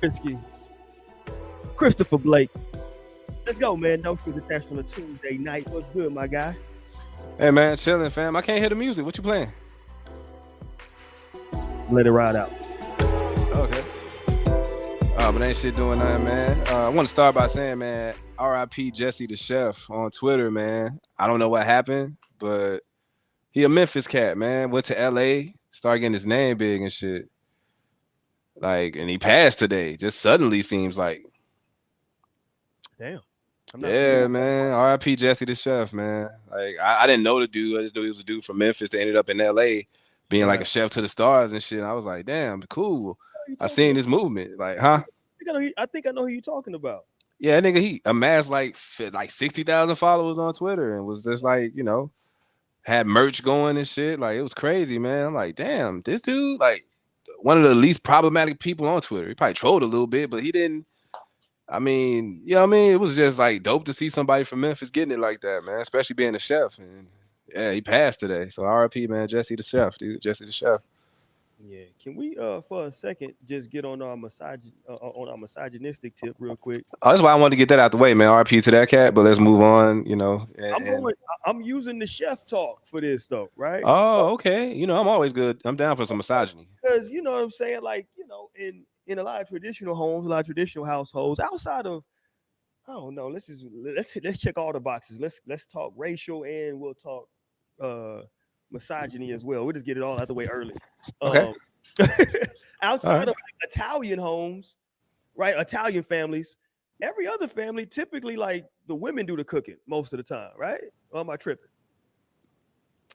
Risky, Christopher Blake. Let's go, man. No strings attached on a Tuesday night. What's good, my guy? Hey man, chilling, fam. I can't hear the music. What you playing? Let it ride out. Okay. But ain't shit doing nothing, man. I want to start by saying, man, R.I.P. Jesse the Chef on Twitter, man. I don't know what happened, but he a Memphis cat, man. Went to L.A., started getting his name big and shit. Like, and he passed today. Just suddenly seems like. Damn. Yeah, man. R.I.P. Jesse the Chef, man. Like, I didn't know the dude. I just knew he was a dude from Memphis that ended up in L.A. being like a chef to the stars and shit. And I was like, damn, cool. I seen this movement. Like, huh? I think I know who you're talking about. Yeah, nigga, he amassed like 60,000 followers on Twitter and was just like, had merch going and shit. Like, it was crazy, man. I'm like, damn, this dude, like, one of the least problematic people on Twitter. He probably trolled a little bit, but he didn't. I mean, you know what I mean? It was just like dope to see somebody from Memphis getting it like that, man, especially being a chef. And yeah, he passed today. So RIP, man, Jesse the Chef, dude. Jesse the Chef. Yeah. Can we for a second just get on our misogynistic tip real quick? Oh, that's why I wanted to get that out the way, man. RIP to that cat, but let's move on, I'm using the chef talk for this though, right? Oh, okay. I'm always good. I'm down for some misogyny. Because you know what I'm saying? Like, in a lot of traditional homes, a lot of traditional households, outside of I don't know, let's check all the boxes. Let's talk racial and we'll talk misogyny as well. We'll just get it all out the way early. Okay. Outside of Italian homes, right? Italian families, every other family typically like the women do the cooking most of the time, right? Or am I tripping?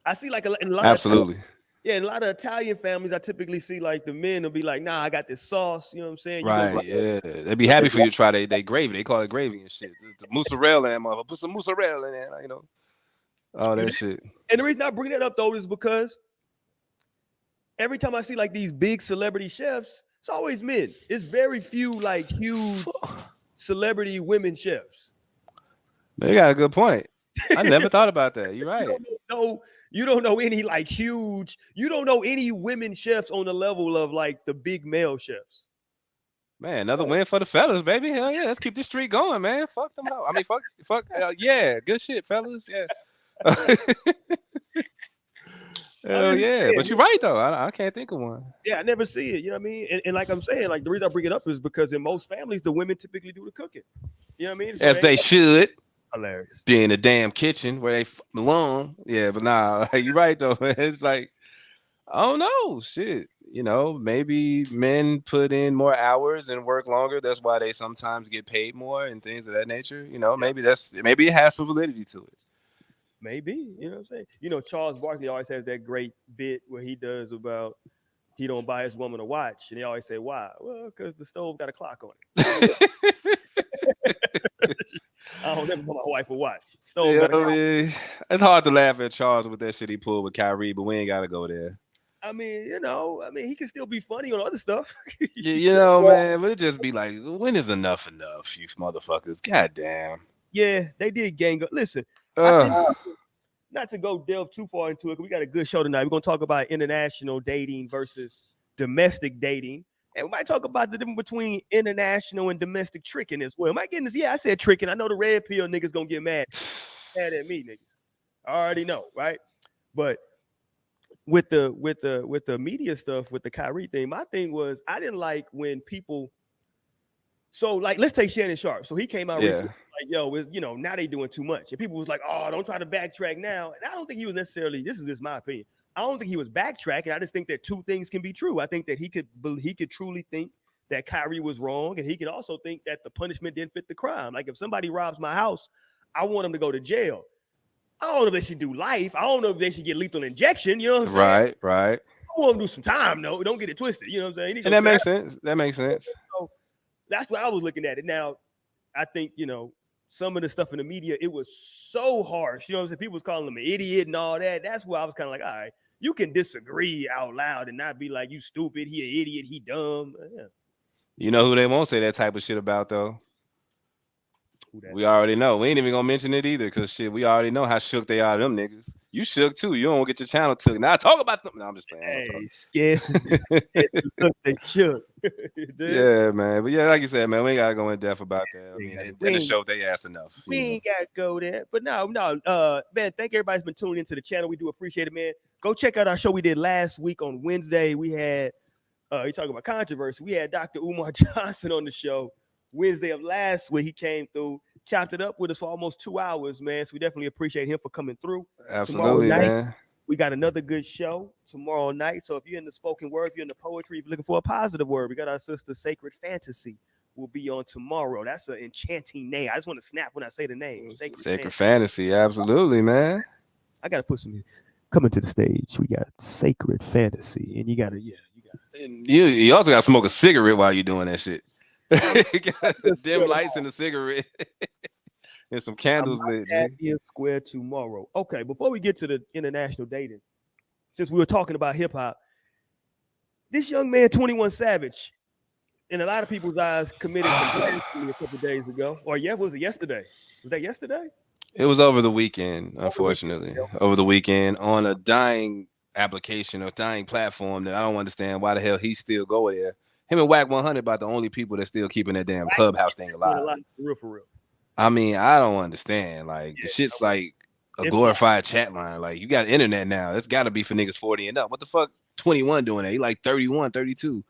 I see like in a lot absolutely. In a lot of Italian families, I typically see like the men will be like, "Nah, I got this sauce." You know what I'm saying? Right? Yeah, they'd be happy for you to try they gravy. They call it gravy and shit. The mozzarella and mother, put some mozzarella in there, all that shit. And the reason I bring that up though is because every time I see like these big celebrity chefs, it's always men. It's very few like huge celebrity women chefs. You got a good point. I never thought about that. You're right. You don't know any like huge. You don't know any women chefs on the level of like the big male chefs. Man, another win for the fellas, baby. Hell yeah, let's keep this streak going, man. Fuck them out. I mean, fuck. Yeah, good shit, fellas. Yes. Hell yeah, but you're right though. I can't think of one. Yeah, I never see it. You know what I mean? And like I'm saying, like the reason I bring it up is because in most families, the women typically do the cooking. You know what I mean? As they should. Hilarious. Be in the damn kitchen where they belong. Yeah, but nah, like, you're right though. It's like, I don't know, shit. Maybe men put in more hours and work longer. That's why they sometimes get paid more and things of that nature. Maybe it has some validity to it. Maybe, you know what I'm saying? Charles Barkley always has that great bit where he does about he don't buy his woman a watch, and he always say, "Why?" Well, because the stove got a clock on it. I don't never buy my wife a watch. It's hard to laugh at Charles with that shit he pulled with Kyrie, but we ain't gotta go there. I mean, he can still be funny on other stuff. Man, but it just be like, when is enough, you motherfuckers? God damn. Yeah, they did gang up. Listen, not to go delve too far into it, we got a good show tonight. We're gonna talk about international dating versus domestic dating. And we might talk about the difference between international and domestic tricking as well. My goodness, yeah, I said tricking. I know the red pill niggas gonna get mad at me, niggas. I already know, right? But with the media stuff, with the Kyrie thing, my thing was I didn't like when people. So like, let's take Shannon Sharp. So he came out recently like, yo, now they doing too much, and people was like, oh, don't try to backtrack now. And I don't think he was necessarily. This is just my opinion. I don't think he was backtracking. I just think that two things can be true. I think that he could truly think that Kyrie was wrong, and he could also think that the punishment didn't fit the crime. Like if somebody robs my house, I want him to go to jail. I don't know if they should do life. I don't know if they should get lethal injection. You know what I'm saying? Right. I want him to do some time, though. Don't get it twisted. You know what I'm saying? And that makes sense. That makes sense. So that's why I was looking at it. Now, I think, some of the stuff in the media, it was so harsh. You know what I'm saying? People was calling him an idiot and all that. That's where I was kind of like, all right, you can disagree out loud and not be like, you stupid, he an idiot, he dumb. Yeah. You know who they won't say that type of shit about, though? We already know. We ain't even gonna mention it either, cause shit, we already know how shook they are. Them niggas. You shook too. You don't want to get your channel took. Now talk about them. No, I'm just playing. Hey, scared to look, they shook. Yeah, man. But yeah, like you said, man, we ain't gotta go in depth about that. I mean, and the show they asked enough. We ain't gotta go there. But no, man, thank everybody's been tuning into the channel. We do appreciate it, man. Go check out our show we did last week on Wednesday. We had you talking about controversy. We had Dr. Umar Johnson on the show Wednesday of last week. He came through, chopped it up with us for almost 2 hours, man. So we definitely appreciate him for coming through. Absolutely, man. We got another good show tomorrow night. So if you're in the spoken word, if you're in the poetry, if you're looking for a positive word, we got our sister Sacred Fantasy will be on tomorrow. That's an enchanting name. I just want to snap when I say the name. Sacred Fantasy. Absolutely, man. I got to put some coming to the stage. We got Sacred Fantasy. And you got to, You also got to smoke a cigarette while you're doing that shit. Dim lights and a cigarette. And some candles lit. Square tomorrow. Okay, before we get to the international dating, since we were talking about hip hop, this young man, 21 Savage, in a lot of people's eyes, committed some blasphemy a couple days ago. Or was it yesterday? Was that yesterday? It was over the weekend, unfortunately. Over the weekend on a dying application or dying platform that I don't understand why the hell he still go there. Him and Whack 100 about the only people that still keeping that damn Clubhouse thing alive. For real. I mean, I don't understand. Like, the shit's like a glorified chat line. Like, you got internet now. It's got to be for niggas 40 and up. What the fuck 21 doing that? He like 31, 32.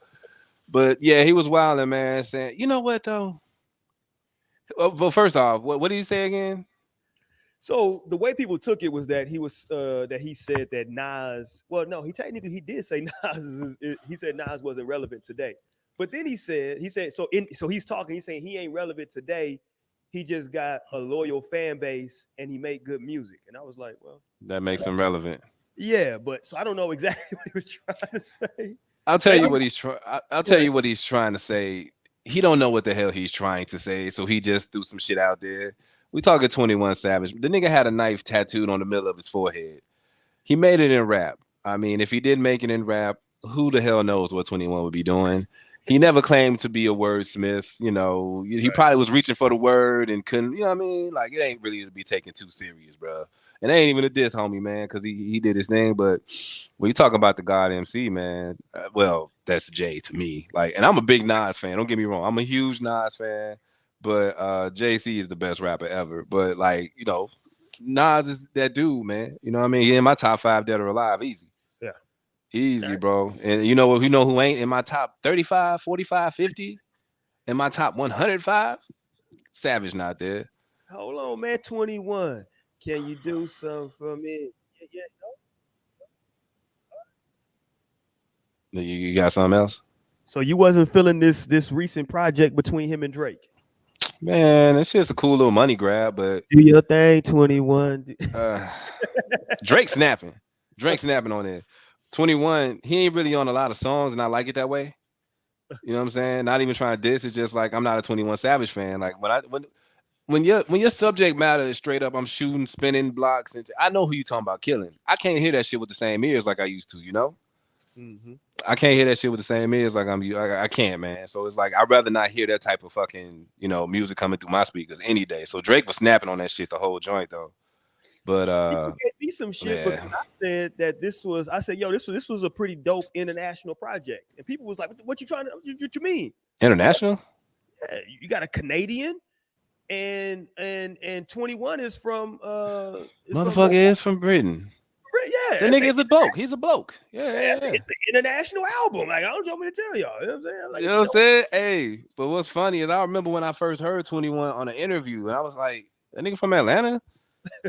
But, yeah, he was wilding, man, saying, you know what, though? Well, first off, what did he say again? So the way people took it was that he was that he said that Nas. Well, no, he did say Nas. He said Nas wasn't relevant today. But then he said so he's talking. He's saying he ain't relevant today. He just got a loyal fan base and he made good music. And I was like, well, that makes him relevant. Yeah, but so I don't know exactly what he was trying to say. I'll tell you what he's trying. I'll tell you what he's trying to say. He don't know what the hell he's trying to say, so he just threw some shit out there. We talking 21 Savage. The nigga had a knife tattooed on the middle of his forehead. He made it in rap. I mean, if he did make it in rap, who the hell knows what 21 would be doing? He never claimed to be a wordsmith. You know, he probably was reaching for the word and couldn't, you know what I mean? Like, it ain't really to be taken too serious, bro. And it ain't even a diss, homie, man, because he did his thing. But when you talk about the God MC, man, well, that's Jay to me. Like, and I'm a big Nas fan. Don't get me wrong. I'm a huge Nas fan. But JC is the best rapper ever. But, like, you know, Nas is that dude, man. You know what I mean? He in my top 5 dead or alive. Easy. Yeah. Easy, bro. And you know who ain't in my top 35, 45, 50? In my top 105? Savage not there. Hold on, man. 21. Can you do something for me? Yeah. You got something else? So you wasn't feeling this recent project between him and Drake? Man, it's just a cool little money grab, but do your thing, 21. Drake snapping on it. 21, he ain't really on a lot of songs, and I like it that way. You know what I'm saying? Not even trying to diss. It's just like I'm not a 21 Savage fan. Like when your subject matter is straight up, I'm shooting, spinning blocks, and I know who you talking about killing. I can't hear that shit with the same ears like I used to. You know. Mm-hmm. I can't hear that shit with the same ears like I can't, man. So it's like I'd rather not hear that type of fucking, you know, music coming through my speakers any day. So Drake was snapping on that shit the whole joint though. But gave me some shit. But I said that this was a pretty dope international project, and people was like, "What you trying to? What you mean international? Yeah, you got a Canadian, and 21 is from motherfucker is from Britain." Yeah, that nigga is a bloke. He's a bloke. Yeah. It's an international album. Like, I don't know what to tell y'all. You know what I'm saying? Like, you know what I'm saying? Hey, but what's funny is I remember when I first heard 21 on an interview, and I was like, that nigga from Atlanta?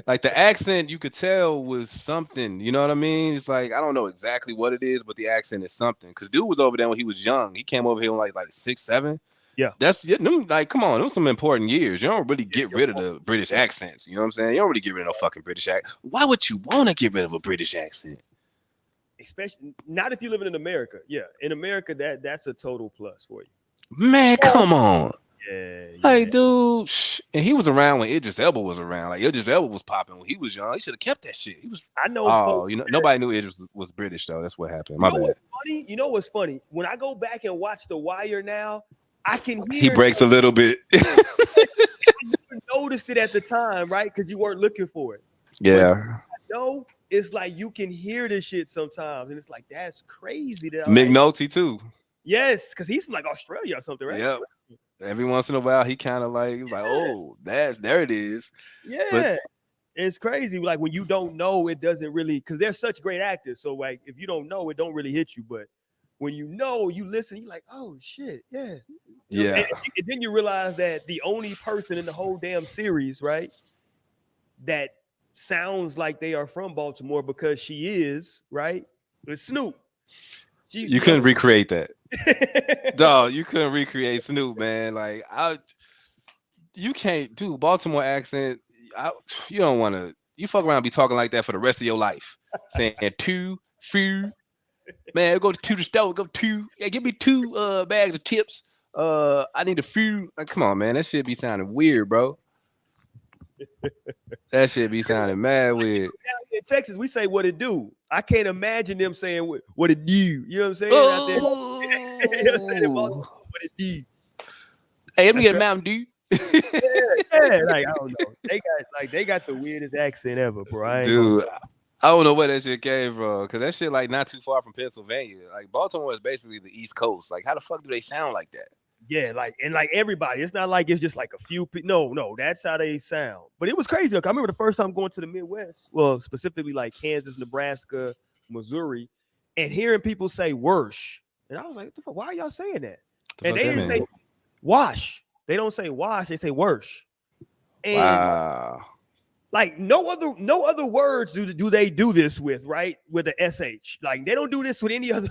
Like, the accent you could tell was something. You know what I mean? It's like, I don't know exactly what it is, but the accent is something. Because dude was over there when he was young. He came over here when like 6, 7. Yeah, that's like, come on, those some important years. You don't really get rid of the British accents. You know what I'm saying? You don't really get rid of no fucking British accent. Why would you want to get rid of a British accent? Especially not if you're living in America. Yeah, in America, that's a total plus for you. Man, come on. Yeah. Like, dude, and he was around when Idris Elba was around. Like, Idris Elba was popping when he was young. He should have kept that shit. He was. I know. Oh, you know, nobody knew Idris was British though. That's what happened. My bad. You know what's funny? When I go back and watch The Wire now, I can hear he breaks a little bit. noticed it at the time, right? Because you weren't looking for it. Yeah. No, it's like you can hear this shit sometimes, and it's like that's crazy. That like, McNulty too. yes, because he's from like Australia or something, right? Yep. Every once in a while, he kind of like, oh, there it is. But Yeah, it's crazy. Like when you don't know, it doesn't really because they're such great actors. So like if you don't know, it don't really hit you. But when you know, you listen, you're like, oh shit, yeah. You know, yeah, and then you realize that the only person in the whole damn series, right, that sounds like they are from Baltimore because she is, right, is Snoop. you couldn't recreate that. Dog, you couldn't recreate Snoop, man. Like you can't do Baltimore accent. You don't want to. You fuck around and be talking like that for the rest of your life, saying two, few. Man, go to the store. Go two. Yeah, give me 2 bags of chips. I need a few. Like, come on, man. That shit be sounding weird, bro. That shit be sounding mad weird. In Texas, we say what it do. I can't imagine them saying what it do. You know what I'm saying? Out there, you know what I'm saying? In Baltimore, what it do. Hey, let me get a Mountain Dew. Yeah, like I don't know. They got the weirdest accent ever, bro. Dude, I don't know where that shit came from, cause that shit like not too far from Pennsylvania. Like Baltimore is basically the East Coast. Like how the fuck do they sound like that? Yeah, like and like everybody. It's not like it's just like a few people. No, that's how they sound. But it was crazy. Look, I remember the first time going to the Midwest. Well, specifically like Kansas, Nebraska, Missouri, and hearing people say "worsh," and I was like, "The fuck? Why are y'all saying that?" And they didn't say "wash." They don't say "wash." They say "worsh." And wow. Like no other words do they do this with, right? With the sh. Like they don't do this with any other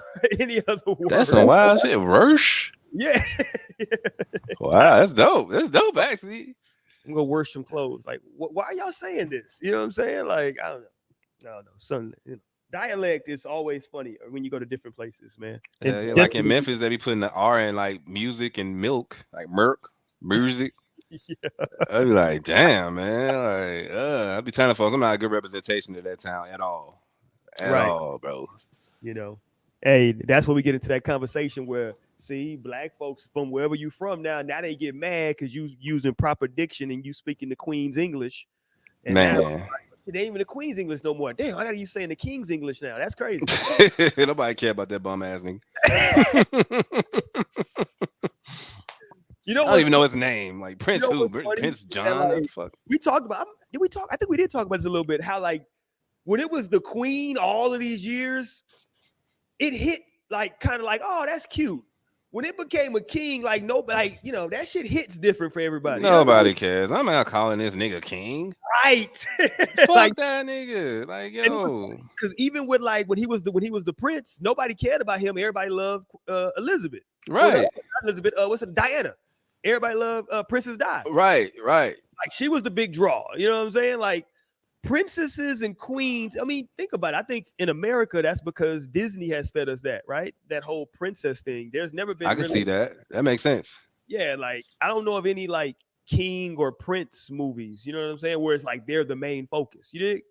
word. That's some wild shit. Rush. Yeah. Wow, that's dope. That's dope, actually. I'm gonna wash some clothes. Like, why are y'all saying this? You know what I'm saying? Like, I don't know. Something. You know, dialect is always funny when you go to different places, man. Yeah, like in Memphis, they be putting the R in like music and milk, like music. Yeah. I'd be like, damn, man. Like, I'd be telling folks I'm not a good representation of that town at all. At all, bro. You know, hey, that's when we get into that conversation where, see, black folks from wherever you from now they get mad because you using proper diction and you speaking the Queen's English. And man. Now, like, it ain't even the Queen's English no more. Damn, I got you saying the King's English now. That's crazy. Nobody care about that bum ass nigga. You know, I don't even know his name. Like Prince who? Prince John. Like, what the fuck? We talked about. Did we talk? I think we did talk about this a little bit. How like when it was the Queen all of these years, it hit like kind of like, oh, that's cute. When it became a king, like nobody, like, you know, that shit hits different for everybody. Nobody cares. I'm not calling this nigga king. Right. Fuck like, that nigga. Like, yo. Because even with like when he was the prince, nobody cared about him. Everybody loved Elizabeth. Right. Elizabeth. What's it? Diana. Everybody loved Princess Di. Right. Like she was the big draw. You know what I'm saying? Like princesses and queens. I mean, think about it. I think in America, that's because Disney has fed us that, right? That whole princess thing. There's never been. I can see that. That makes sense. Yeah, like I don't know of any like king or prince movies. You know what I'm saying? Where it's like they're the main focus. You dig?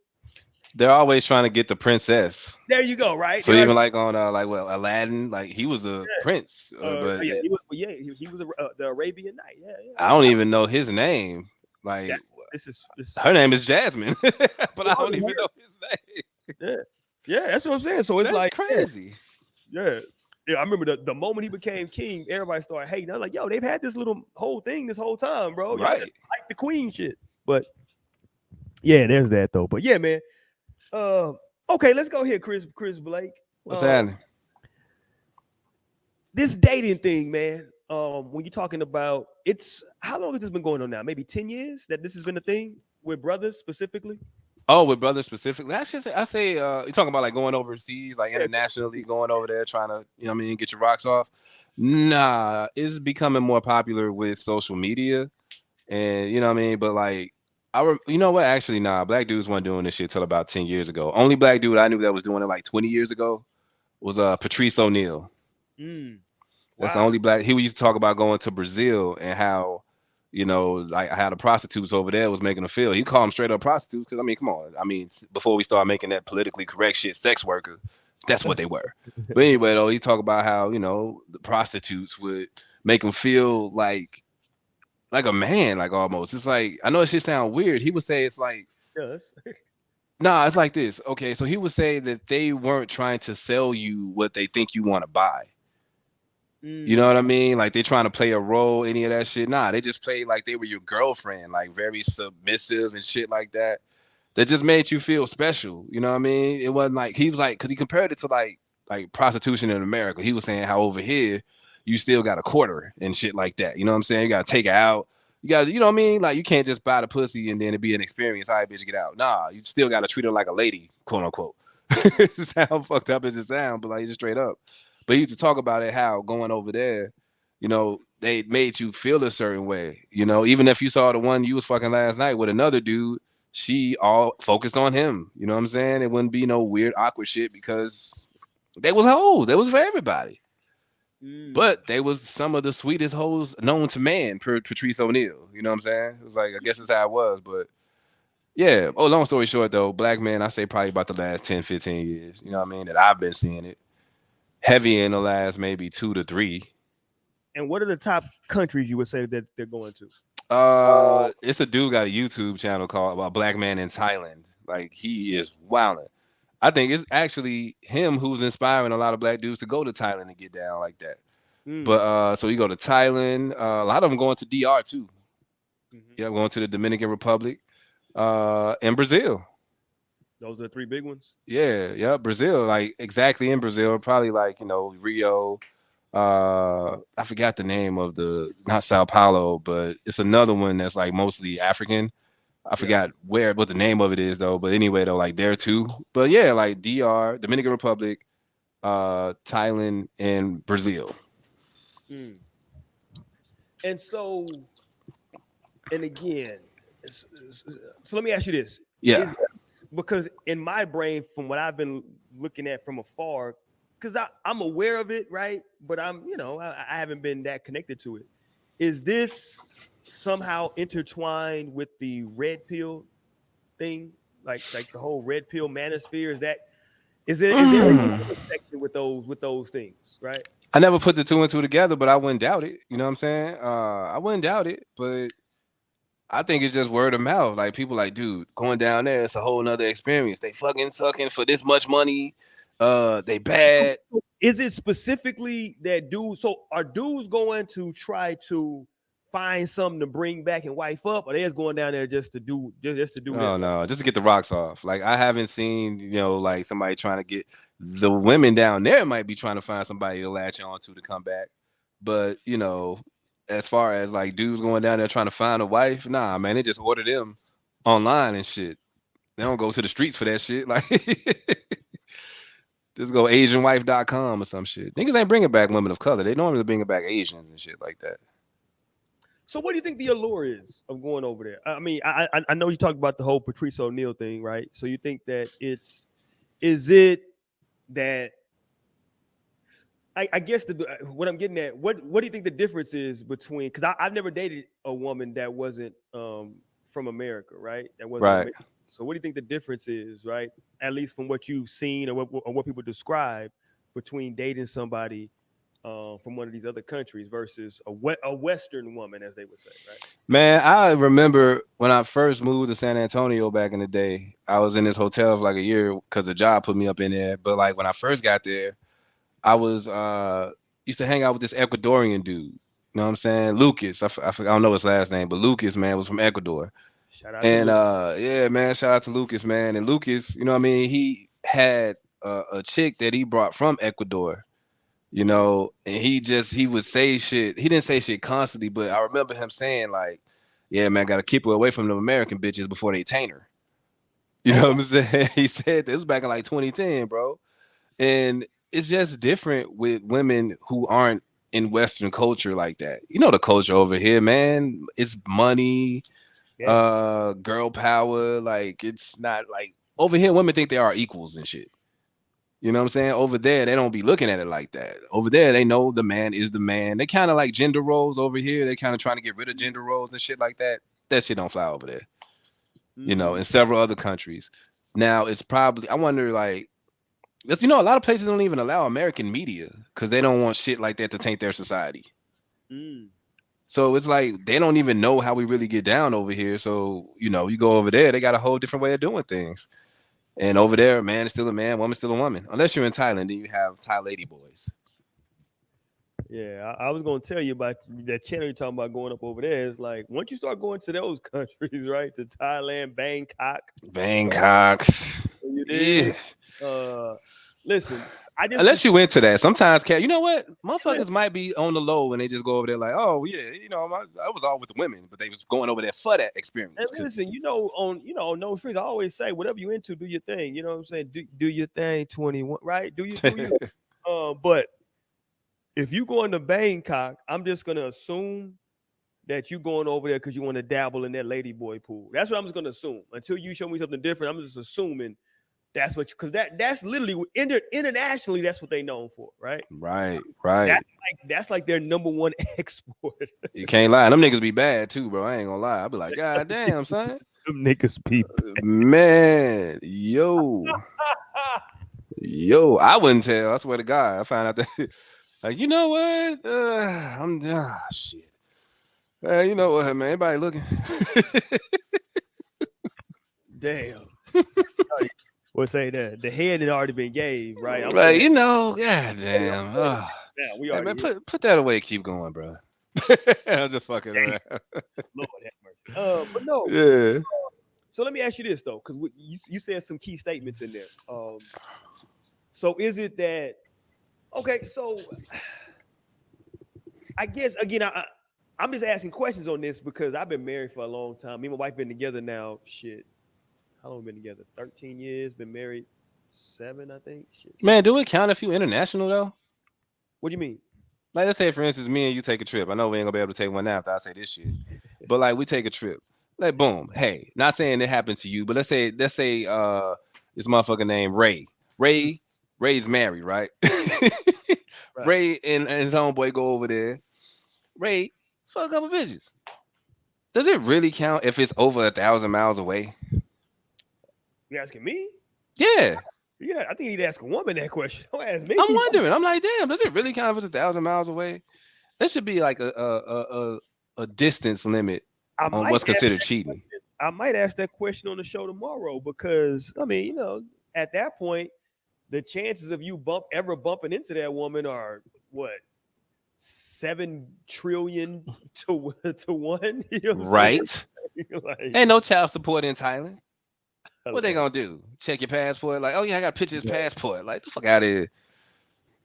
They're always trying to get the princess. There you go, right? So even like on Aladdin, like he was a prince, but he was the Arabian Night. Yeah. I don't even know his name. Like this is her name is Jasmine, but I don't even know his name. Yeah, that's what I'm saying. So it's that's like crazy. Yeah. I remember the moment he became king, everybody started hating. I was like, yo, they've had this little whole thing this whole time, bro. Right. Like the queen shit. But yeah, there's that though. But yeah, man. Okay, let's go here, Chris Blake. What's happening? This dating thing, man. When you're talking about how long has this been going on now? Maybe 10 years that this has been a thing with brothers specifically? Oh, with brothers specifically. I say you're talking about like going overseas, like internationally, going over there trying to, you know what I mean, get your rocks off. Nah, it's becoming more popular with social media. And you know what I mean? But like you know what? Actually, nah, black dudes weren't doing this shit till about 10 years ago. Only black dude I knew that was doing it like 20 years ago was Patrice O'Neal. That's the only black. He used to talk about going to Brazil and how, you know, like how the prostitutes over there was making him feel. He called them straight up prostitutes because I mean, come on. I mean, before we start making that politically correct shit, sex worker, that's what they were. But anyway, though, he talked about how, you know, the prostitutes would make him feel like like a man, like almost. It's like I know it shit sound weird. He would say it's like Yes. nah, it's like this. Okay, so he would say that they weren't trying to sell you what they think you want to buy. You know what I mean? Like they trying to play a role, any of that shit. Nah, they just played like they were your girlfriend, like very submissive and shit like that. That just made you feel special. You know what I mean? It wasn't like he was like because he compared it to like prostitution in America. He was saying how over here you still got a quarter and shit like that. You know what I'm saying? You gotta take it out. You got, you know what I mean? Like you can't just buy the pussy and then it be an experience. All right, bitch, get out. Nah, you still gotta treat her like a lady, quote unquote. Sound fucked up as it sound, but like just straight up. But he used to talk about it how going over there, they made you feel a certain way. Even if you saw the one you was fucking last night with another dude, she all focused on him. You know what I'm saying? It wouldn't be no weird, awkward shit because they was hoes. They was for everybody. But they was some of the sweetest hoes known to man, per Patrice O'Neal. You know what I'm saying? It was like, I guess that's how it was. But yeah. Oh, long story short, though, black men, I say probably about the last 10, 15 years. You know what I mean? That I've been seeing it. Heavy in the last maybe 2 to 3. And what are the top countries you would say that they're going to? It's a dude got a YouTube channel called A Black Man in Thailand. Like he is wilding. I think it's actually him who's inspiring a lot of black dudes to go to Thailand and get down like that. But so you go to Thailand. A lot of them going to DR too. Yeah, going to the Dominican Republic, and Brazil. Those are the 3 big ones. Yeah, Brazil. Like exactly in Brazil, probably like Rio. I forgot the name of not Sao Paulo, but it's another one that's like mostly African. I forgot what the name of it is though. But anyway, though, like there too. But yeah, like DR, Dominican Republic, Thailand, and Brazil. And so, and again, so let me ask you this. Yeah. Because in my brain, from what I've been looking at from afar, because I'm aware of it, right? But I haven't been that connected to it. Is this somehow intertwined with the red pill thing? Like the whole red pill manosphere? Is there a connection with those things, right? I never put the 2 and 2 together, but I wouldn't doubt it. You know what I'm saying? I wouldn't doubt it, but I think it's just word of mouth. Like people like, dude, going down there, it's a whole nother experience. They fucking sucking for this much money. They bad. Is it specifically that dudes? So are dudes going to try to find something to bring back and wife up, or they just going down there just to do Oh no, just to get the rocks off. Like I haven't seen, like somebody trying to get the women down there might be trying to find somebody to latch on to come back. But as far as like dudes going down there trying to find a wife, nah, man, they just order them online and shit. They don't go to the streets for that shit. Like just go AsianWife.com or some shit. Niggas ain't bringing back women of color. They normally bring back Asians and shit like that. So what do you think the allure is of going over there? I mean, I know you talked about the whole Patrice O'Neal thing, right? So you think that is it that I guess what I'm getting at, what do you think the difference is between, because I've never dated a woman that wasn't from America, right? That wasn't right. American. So what do you think the difference is, right? At least from what you've seen or what people describe between dating somebody from one of these other countries versus a Western woman, as they would say, right? Man, I remember when I first moved to San Antonio back in the day, I was in this hotel for like a year because the job put me up in there. But like when I first got there, I was used to hang out with this Ecuadorian dude. You know what I'm saying? Lucas. I don't know his last name, but Lucas, man, was from Ecuador. Shout out And to Lucas. yeah, man, shout out to Lucas, man. And Lucas, you know what I mean? He had a chick that he brought from Ecuador. And he would say shit. He didn't say shit constantly, but I remember him saying like, yeah, man, gotta keep her away from the American bitches before they taint her. You know what I'm saying? He said this was back in like 2010, bro. And it's just different with women who aren't in Western culture like that. You know the culture over here, man. It's money, girl power. Like it's not like over here, women think they are equals and shit. You know what I'm saying? Over there, they don't be looking at it like that. Over there, they know the man is the man. They kind of like gender roles over here. They kind of trying to get rid of gender roles and shit like that. That shit don't fly over there. In several other countries. Now, it's probably, I wonder, like, a lot of places don't even allow American media because they don't want shit like that to taint their society. So it's like they don't even know how we really get down over here. So, you know, you go over there, they got a whole different way of doing things. And over there, man is still a man, woman's still a woman. Unless you're in Thailand, then you have Thai lady boys. Yeah, I was gonna tell you about that channel you're talking about going up over there. It's like once you start going to those countries, right? To Thailand, Bangkok, Bangkok. you Yeah. did. Uh, listen, I just Unless was you went to that. Sometimes, cat, you know what? listen, Motherfuckers might be on the low when they just go over there like, oh, yeah, you know, I was all with the women, but they was going over there for that and experience. Cause listen, on no strings. I always say, whatever you into, do your thing. You know what I'm saying? Do your thing, 21, right? Do you. But if you going to Bangkok, I'm just gonna assume that you going over there because you want to dabble in that lady boy pool. That's what I'm just gonna assume. Until you show me something different, I'm just assuming that's what you, because that's literally internationally that's what they known for, right? right, right. That's like their number one export. You can't lie. Them niggas be bad too, bro. I ain't gonna lie. I be like, God damn, son. Them niggas peep. Man, yo, I wouldn't tell. I swear to God. I found out that like, you know what? Shit. You know what, man? Anybody looking? Damn. We'll say that the head had already been gave, right? I'm Like, saying you know, god damn. now we Hey man, already put that away. Keep going, bro. I'm just fucking damn, around. Lord have mercy. But no. Yeah. So let me ask you this though, because you said some key statements in there. So is it that okay? So I guess again, I'm just asking questions on this because I've been married for a long time. Me and my wife been together now. Shit, how long we been together? 13 years. Been married 7, I think. Shit, Man, 7. do it count if you international though? What do you mean? Like, let's say for instance, me and you take a trip. I know we ain't gonna be able to take one now after I say this shit. But like we take a trip. Like boom, hey, not saying it happened to you, but let's say this motherfucker named Ray. Mm, Ray's married, right? right. Ray and his homeboy go over there. Ray, fuck a couple bitches. Does it really count if it's over 1,000 miles away? You asking me? Yeah. Yeah, I think you need to ask a woman that question. Don't ask me. I'm wondering. I'm like, damn, does it really count if it's 1,000 miles away? There should be like a distance limit I on might what's ask considered that cheating. question. I might ask that question on the show tomorrow because I mean, at that point, the chances of you ever bumping into that woman are what 7 trillion to one. You know what I'm saying? Right. Like, Ain't no child support in Thailand. What they hello. gonna do? Check your passport? Like, oh yeah, I got a picture of his passport. Like, the fuck out of here.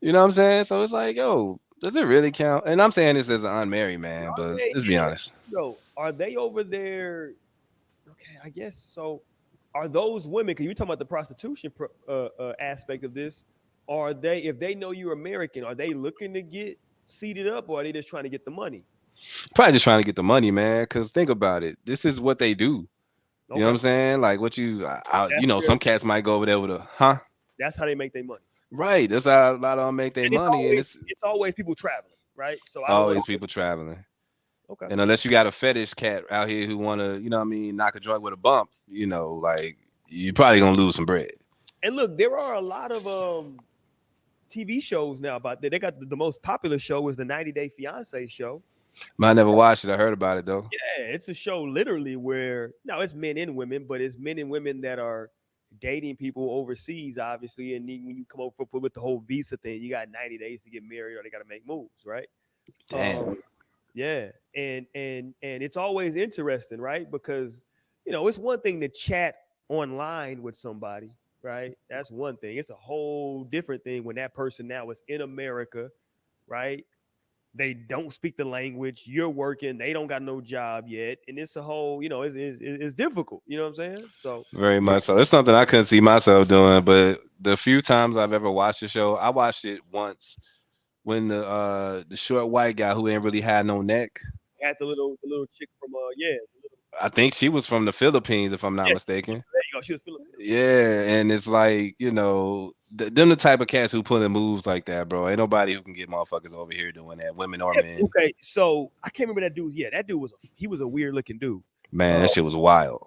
You know what I'm saying? So it's like, yo, does it really count? And I'm saying this as an unmarried man, but let's be honest. Are they over there? Okay, I guess so. Are those women? Because you're talking about the prostitution aspect of this. Are they? If they know you're American, are they looking to get seated up, or are they just trying to get the money? Probably just trying to get the money, man. Cause think about it. This is what they do. You know what I'm Okay, saying? Like what that's some cats might go over there with huh? that's how they make their money. Right. That's how a lot of them make their And it's money, and always it's it's always people traveling, right? So I don't want always to. people traveling. Okay. And unless you got a fetish cat out here who wanna, you know what I mean, knock a joint with a bump, like you're probably gonna lose some bread. And look, there are a lot of TV shows now about that. They got the most popular show is the 90 Day Fiance show. I never watched it. I heard about it though. Yeah, it's a show literally where now it's men and women, but it's men and women that are dating people overseas, obviously. And then when you come over with the whole visa thing, you got 90 days to get married or they got to make moves, right? Damn. Yeah, and it's always interesting, right? Because it's one thing to chat online with somebody, right? That's one thing. It's a whole different thing when that person now is in America, right? They don't speak the language. You're working. They don't got no job yet, and it's a whole. It's difficult. You know what I'm saying? So Very much so. It's something I couldn't see myself doing, but the few times I've ever watched the show, I watched it once when the short white guy who ain't really had no neck. had the little chick from I think she was from the Philippines, if I'm not yeah, mistaken. there you go. She was Filipino. Yeah, and it's like them the type of cats who put in moves like that, bro. Ain't nobody who can get motherfuckers over here doing that, women or Yeah, men. okay, so I can't remember that dude. Yeah, that dude was a weird looking dude. Man, Uh, that shit was wild.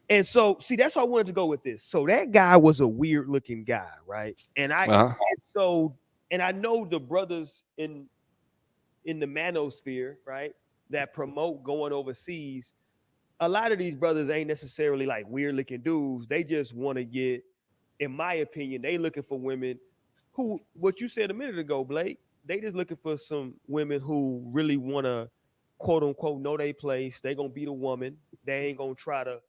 and so see, that's why I wanted to go with this. So that guy was a weird looking guy, right? And I Uh huh. and so and I know the brothers in the manosphere, right? that promote going overseas, a lot of these brothers ain't necessarily like weird looking dudes. They just want to get, in my opinion, they looking for women who, what you said a minute ago, Blake, they just looking for some women who really want to, quote unquote, know their place. They gonna be the woman. They ain't gonna try to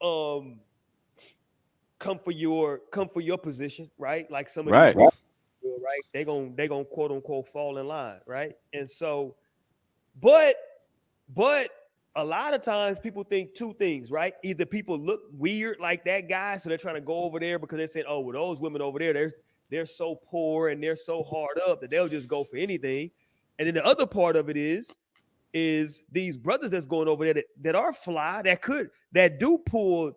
um come for your position, right? Like some of these, Right. right? They gonna quote unquote fall in line, right? And so, but but a lot of times people think two things, right? Either people look weird like that guy, so they're trying to go over there because they said, "Oh, well, those women over there, they're so poor and they're so hard up that they'll just go for anything." And then the other part of it is these brothers that's going over there that are fly, that do pull,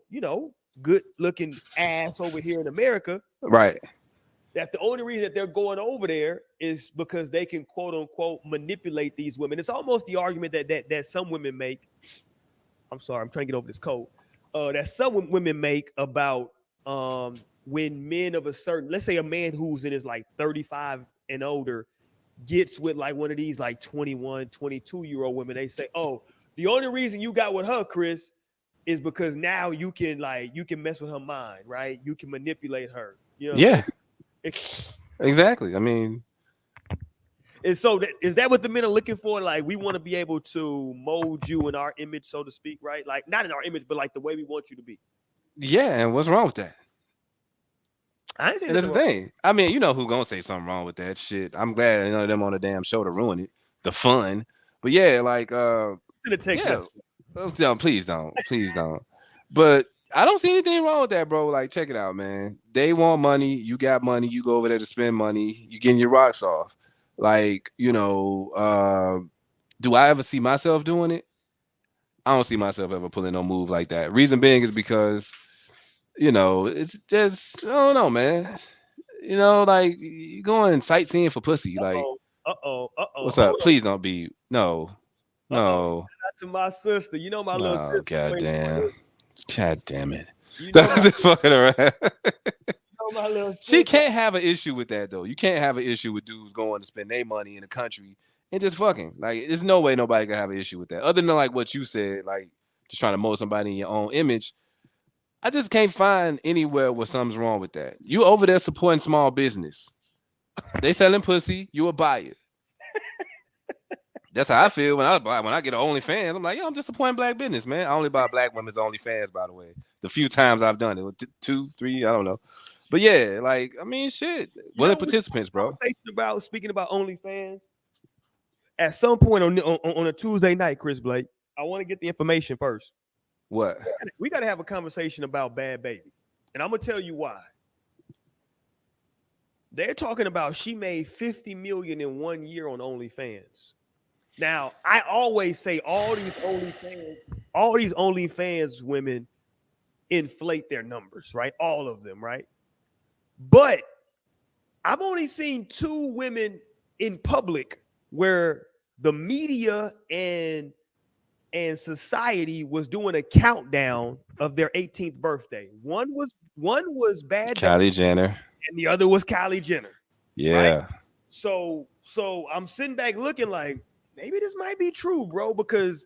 good looking ass over here in America. Right. That the only reason that they're going over there is because they can quote unquote manipulate these women. It's almost the argument that some women make. I'm sorry, I'm trying to get over this cold. That some women make about when men of a certain, let's say a man who's in his like 35 and older gets with like one of these like 21, 22-year-old women. They say, "Oh, the only reason you got with her, Chris, is because now you can mess with her mind, right? You can manipulate her." You know what I'm saying? Exactly. I mean, and so is that what the men are looking for? Like, we want to be able to mold you in our image, so to speak, right? Like, not in our image, but like the way we want you to be. yeah. And what's wrong with that? I ain't saying And that's the thing. I mean, you know who gonna say something wrong with that shit. I'm glad none of them on the damn show to ruin it, the fun. But yeah, like no, please don't. But I don't see anything wrong with that, bro. Like, check it out, man. They want money. You got money. You go over there to spend money. You getting your rocks off. Like, do I ever see myself doing it? I don't see myself ever pulling no move like that. Reason being is because, it's just, I don't know, man. Like, you going sightseeing for pussy. Like, what's up? Please don't be. No. Not to my sister. You know my little sister. God damn it. Just fucking around. She can't have an issue with that, though. You can't have an issue with dudes going to spend their money in the country and just fucking. Like, there's no way nobody can have an issue with that. Other than like what you said, like just trying to mold somebody in your own image. I just can't find anywhere where something's wrong with that. You over there supporting small business. They selling pussy, you a buyer. That's how I feel when I get an OnlyFans. I'm like, yo, I'm just supporting black business, man. I only buy black women's OnlyFans, by the way. The few times I've done it, 2, 3, I don't know. But yeah, like, I mean, shit. Willing participants, bro. Speaking about OnlyFans, at some point on a Tuesday night, Chris Blake, I want to get the information first. What? We got to have a conversation about Bad Baby. And I'm going to tell you why. They're talking about she made $50 million in 1 year on OnlyFans. Now, I always say all these OnlyFans women inflate their numbers, right? All of them, right? But I've only seen 2 women in public where the media and society was doing a countdown of their 18th birthday. One was Bad Kylie Jenner, and the other was Kylie Jenner. Yeah. Right? So I'm sitting back looking like, maybe this might be true, bro, because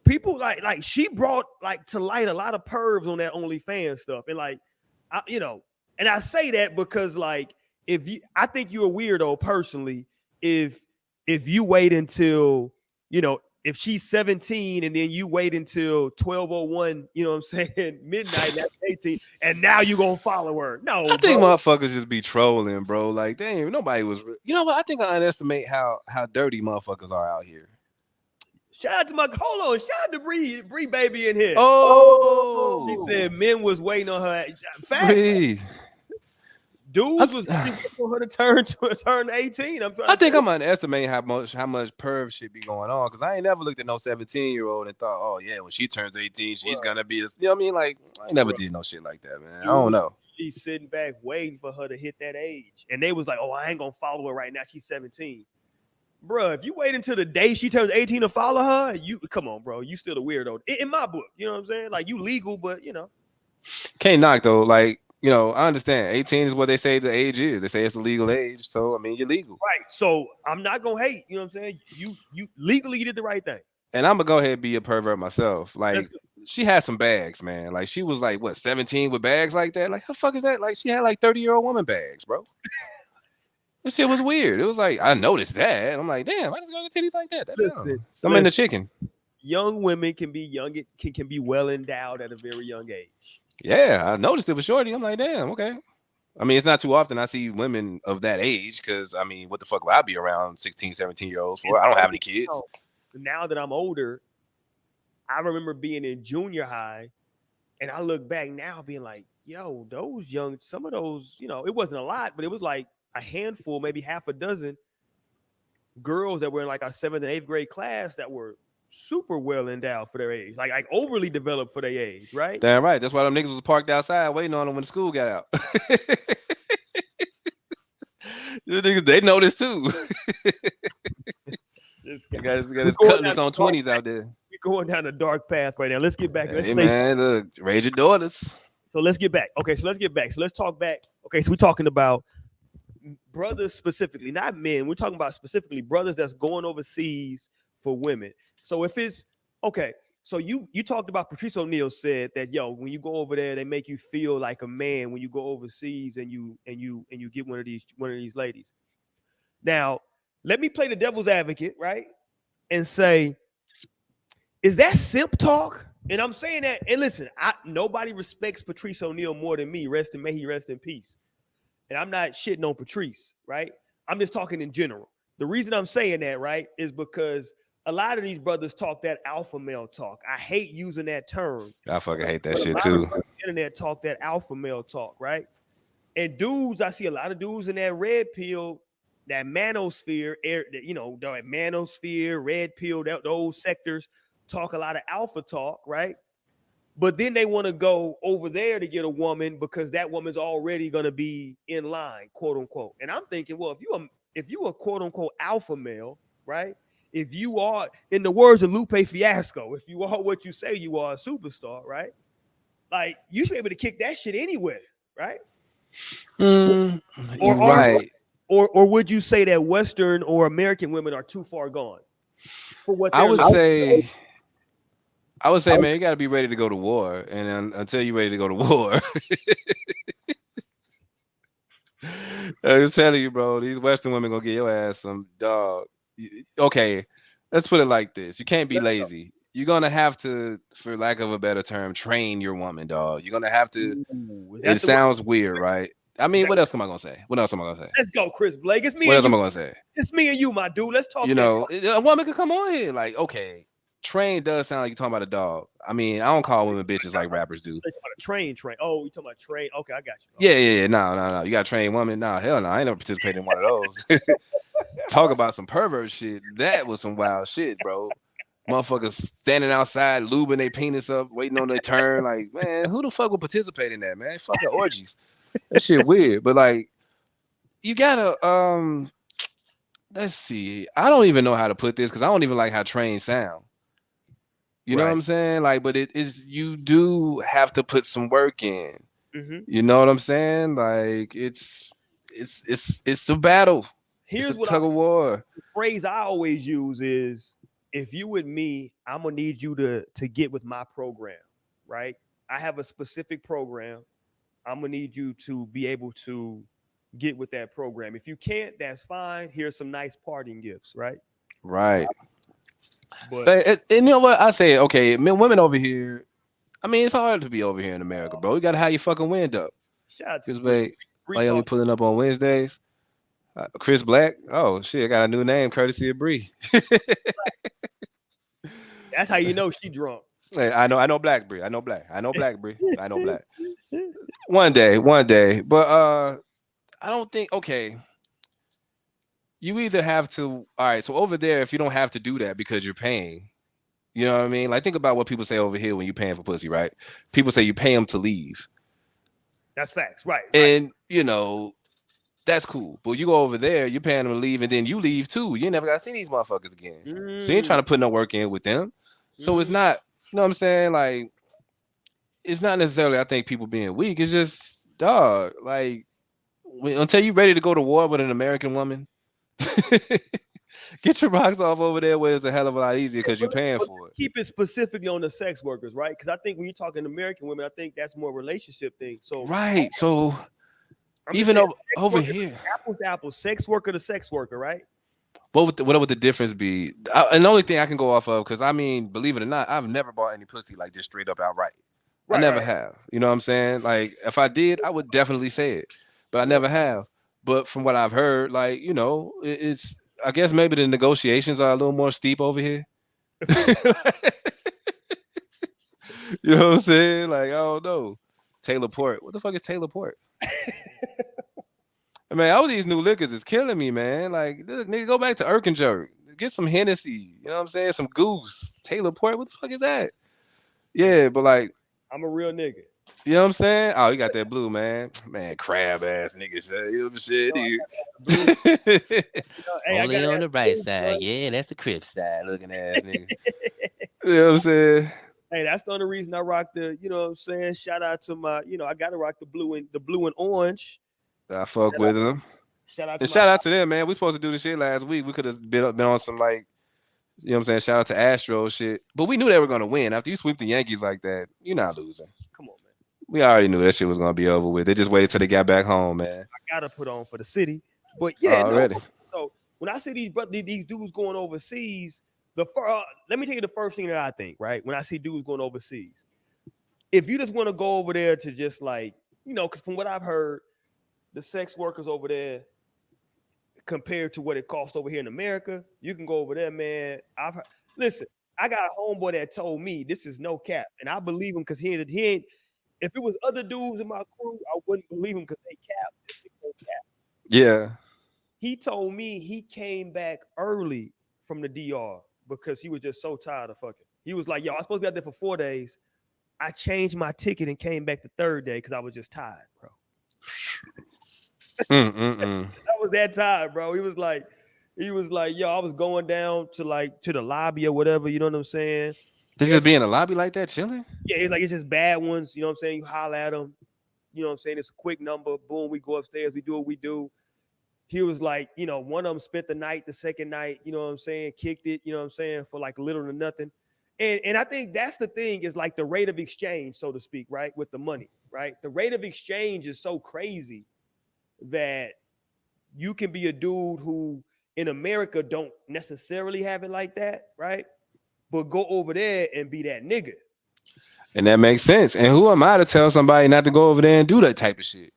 people like she brought like to light a lot of pervs on that OnlyFans stuff. And like, and I say that because like, I think you're a weirdo personally if you wait until, if she's 17 and then you wait until 12:01, you know what I'm saying, midnight, that's 18, and now you gonna follow her. No, I think motherfuckers just be trolling, bro. Like, damn, nobody was. You know what? I think I underestimate how dirty motherfuckers are out here. Shout out to hold on, shout out to Bree baby in here. Oh, she said men was waiting on her. Facts. Dudes was waiting for her to turn 18. I think I'm underestimating how much perv shit be going on, because I ain't never looked at no 17-year-old and thought, oh yeah, when she turns 18, she's gonna be this. You know what I mean? Like, I ain't never did no shit like that, man. I don't know. She's sitting back waiting for her to hit that age, and they was like, oh, I ain't gonna follow her right now. She's 17. Bro, if you wait until the day she turns 18 to follow her, you come on, bro. You still a weirdo in my book. You know what I'm saying? Like, you legal, but can't knock though. Like, you know, I understand. 18 is what they say the age is. They say it's the legal age. So I mean, you're legal. Right. So I'm not gonna hate. You know what I'm saying? You legally you did the right thing. And I'm gonna go ahead and be a pervert myself. Let's Like go. she had some bags, man. Like she was like what 17 with bags like that. Like how the fuck is that? Like she had like 30-year-old woman bags, bro. This shit was weird. It was like I noticed that. I'm like, damn, why does it go to titties like that? Listen, I'm in the chicken. Young women can be young, can be well endowed at a very young age. Yeah, I noticed it was shorty. I'm like, damn, okay. I mean, it's not too often I see women of that age because, I mean, what the fuck will I be around 16, 17-year-olds for? I don't have any kids. Now that I'm older, I remember being in junior high and I look back now being like, yo, those young, some of those, it wasn't a lot, but it was like a handful, maybe half a dozen girls that were in like our 7th and 8th grade class that were super well endowed for their age, like overly developed for their age, right? Damn right. That's why them niggas was parked outside waiting on them when the school got out. The niggas, they noticed too. You got his cutlass on 20s out there. We're going down a dark path right now. Let's get back. Hey man, look, raise your daughters. So let's get back. Okay, so let's get back. So let's talk back. Okay, so we're talking about brothers specifically, not men. We're talking about specifically brothers that's going overseas for women. So if it's okay, so you talked about Patrice O'Neal said that when you go over there, they make you feel like a man when you go overseas and you get one of these ladies. Now, let me play the devil's advocate, right? And say, is that simp talk? And I'm saying that, and listen, nobody respects Patrice O'Neal more than me. May he rest in peace. And I'm not shitting on Patrice, right? I'm just talking in general. The reason I'm saying that, right, is because a lot of these brothers talk that alpha male talk. I hate using that term. I fucking hate that shit too. Internet talk that alpha male talk, right? And dudes, I see a lot of dudes in that red pill, that manosphere, that manosphere, red pill, those sectors talk a lot of alpha talk, right? But then they want to go over there to get a woman because that woman's already going to be in line, quote unquote. And I'm thinking, well, if you a quote unquote alpha male, right? If you are, in the words of Lupe Fiasco, if you are what you say you are, a superstar, right? Like you should be able to kick that shit anywhere, right? Right. Or would you say that Western or American women are too far gone for what I would say, man, you got to be ready to go to war, and until you're ready to go to war, I'm telling you, bro, these Western women gonna get your ass some dog. Okay, let's put it like this: you can't be lazy. You're gonna have to, for lack of a better term, train your woman, dog. You're gonna have to. It sounds weird, right? I mean, what else am I gonna say? What else am I gonna say? Let's go, Chris Blake. It's me. What else am I gonna say? It's me and you, my dude. Let's talk. A woman could come on here, like, okay, train does sound like you're talking about a dog. I mean, I don't call women bitches like rappers do. Train. Oh, you talking about train? Okay, I got you. Yeah. No. You got to train woman. No, hell no. I ain't never participated in one of those. Talk about some pervert shit. That was some wild shit, bro. Motherfuckers standing outside, lubing their penis up, waiting on their turn. Like, man, who the fuck would participate in that, man? Fucking orgies. That shit weird. But like, you gotta let's see. I don't even know how to put this because I don't even like how train sound. You know what I'm saying? Like, but it is, you do have to put some work in. Mm-hmm. You know what I'm saying? Like, it's a battle. Here's it's a tug of war. The phrase I always use is, if you with me, I'm gonna need you to get with my program, right? I have a specific program. I'm gonna need you to be able to get with that program. If you can't, that's fine. Here's some nice parting gifts, right? Right. But and you know what I say? Okay, women over here. I mean, it's hard to be over here in America, bro. You gotta have your fucking wind up. Shout out to why y'all be pulling up on Wednesdays? Chris Black. Oh shit, I got a new name, courtesy of Bree. That's how you know she drunk. Hey, I know Black Bree. I know Black Bree. I know Black. One day. But I don't think, okay. You either have to, all right, so over there, if you don't have to do that because you're paying, you know what I mean? Like, think about what people say over here when you're paying for pussy, right? People say you pay them to leave. That's facts, right. And, that's cool. But you go over there, you're paying them to leave, and then you leave too. You ain't never got to see these motherfuckers again. So you ain't trying to put no work in with them. So it's not, you know what I'm saying? Like, it's not necessarily, I think, people being weak. It's just dog, like until you ready to go to war with an American woman, get your rocks off over there where it's a hell of a lot easier because you're paying But for it. keep it specifically on the sex workers, right? Because I think when you're talking American women, I think that's more relationship thing. So Right. So I'm just even saying, sex over worker, here, apples to apples, sex worker to sex worker, right? what would the difference be? And the only thing I can go off of, because I mean, believe it or not, I've never bought any pussy like just straight up outright. I Right, never right. have. You know what I'm saying? Like if I did, I would definitely say it, but I Yeah. never have. But from what I've heard, like it's I guess maybe the negotiations are a little more steep over here. You know what I'm saying? Like I don't know. Taylor Port. What the fuck is Taylor Port? I mean, all these new liquors is killing me, man. Like, nigga, go back to Erkenjerk. Get some Hennessy. You know what I'm saying? Some Goose. Taylor Port. What the fuck is that? Yeah, Listen, but like, I'm a real nigga. you know what I'm saying? Oh, you got that blue, man. Man, crab ass niggas. You know what I'm saying? You know, Dude. blue. Hey, I Only gotta on have the right blue, side. son. Yeah, that's the crib side. Looking ass nigga. You know what I'm saying? Hey, that's the only reason I rock the. You know what I'm saying? Shout out to my. I gotta rock the blue and orange. I fuck Shout out, with them. shout out to And my. shout out to them, man. We supposed to do this shit last week. We could have been on some like, you know what I'm saying? Shout out to Astro shit. But we knew they were gonna win. After you sweep the Yankees like that, you're not losing. Come on, man. We already knew that shit was gonna be over with. They just waited till they got back home, man. I gotta put on for the city. But yeah, no. Already. So when I see these dudes going overseas, let me tell you the first thing that I think. Right when I see dudes going overseas, if you just want to go over there to just like because from what I've heard, the sex workers over there compared to what it costs over here in America, you can go over there, man. Listen. I got a homeboy that told me this is no cap, and I believe him because he ain't. If it was other dudes in my crew, I wouldn't believe him because they cap. This nigga don't cap. Yeah. He told me he came back early from the DR because he was just so tired of fucking. He was like, "Yo, I was supposed to be out there for 4 days. I changed my ticket and came back the third day because I was just tired, bro. I was that tired, bro. He was like, yo, I was going down to the lobby or whatever. You know what I'm saying? This just be in a lobby like that, chilling. Yeah, it's just bad ones. You know what I'm saying? You holler at them. You know what I'm saying? It's a quick number. Boom, we go upstairs. We do what we do. He was like, one of them spent the night, the second night, you know what I'm saying, kicked it, you know what I'm saying, for like little to nothing. And I think that's the thing is like the rate of exchange, so to speak, right? With the money, right? The rate of exchange is so crazy that you can be a dude who in America don't necessarily have it like that, right? But go over there and be that nigga. And that makes sense. And who am I to tell somebody not to go over there and do that type of shit?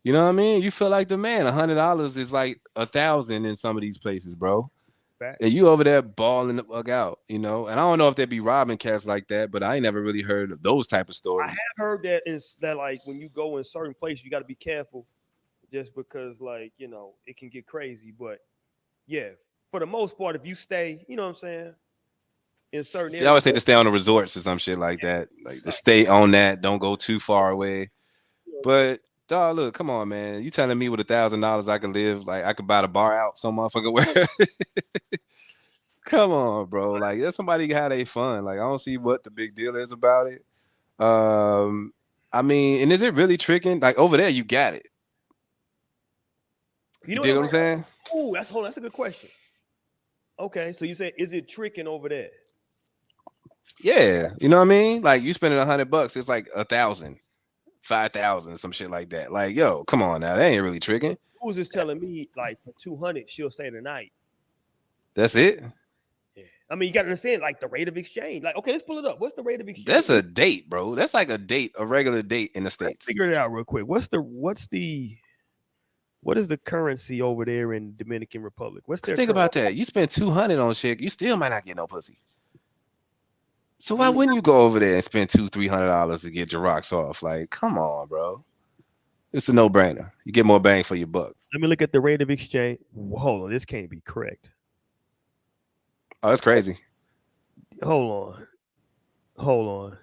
You know what I mean? You feel like the man. $100 is like 1,000 in some of these places, bro. Facts. And you over there balling the fuck out, you know. And I don't know if they be robbing cats like that, but I ain't never really heard of those type of I stories. have heard that is that like when you go in certain places, you got to be careful, just because like it can get crazy. But yeah, for the most part, if you stay, you know what I'm saying, in certain They always areas, say to stay on the resorts or some shit like that. Like to stay on that, don't go too far away. you know what I'm saying? But dog, look, come on, man. You telling me with $1,000 I could live like I could buy the bar out some motherfucker where come on, bro. Like let somebody have their fun. Like I don't see what the big deal is about it. Um, I mean, and is it really tricking? Like over there, you got it. You You know dig what I'm what? saying? Oh, that's a good question. Okay, so you say, is it tricking over there? Yeah, you know what I mean. Like you spending $100, it's like 1,000, 5,000, some shit like that. Like yo, come on now, that ain't really tricking. Who was just telling me like for 200 she'll stay the night? That's it. Yeah, I mean you got to understand like the rate of exchange. Like okay, let's pull it up. What's the rate of exchange? That's a date, bro. That's like a date, a regular date in the Let's states. figure it out real quick. What is the currency over there in Dominican Republic? What's Cause their think currency? about that. You spend 200 on shit, you still might not get no pussy. So why Mm, wouldn't you go over there and spend $200-300 to get your rocks off? Like, come on, bro. It's a no brainer. You get more bang for your buck. Let me look at the rate of exchange. Hold on, this can't be correct. Oh, that's crazy. Hold on.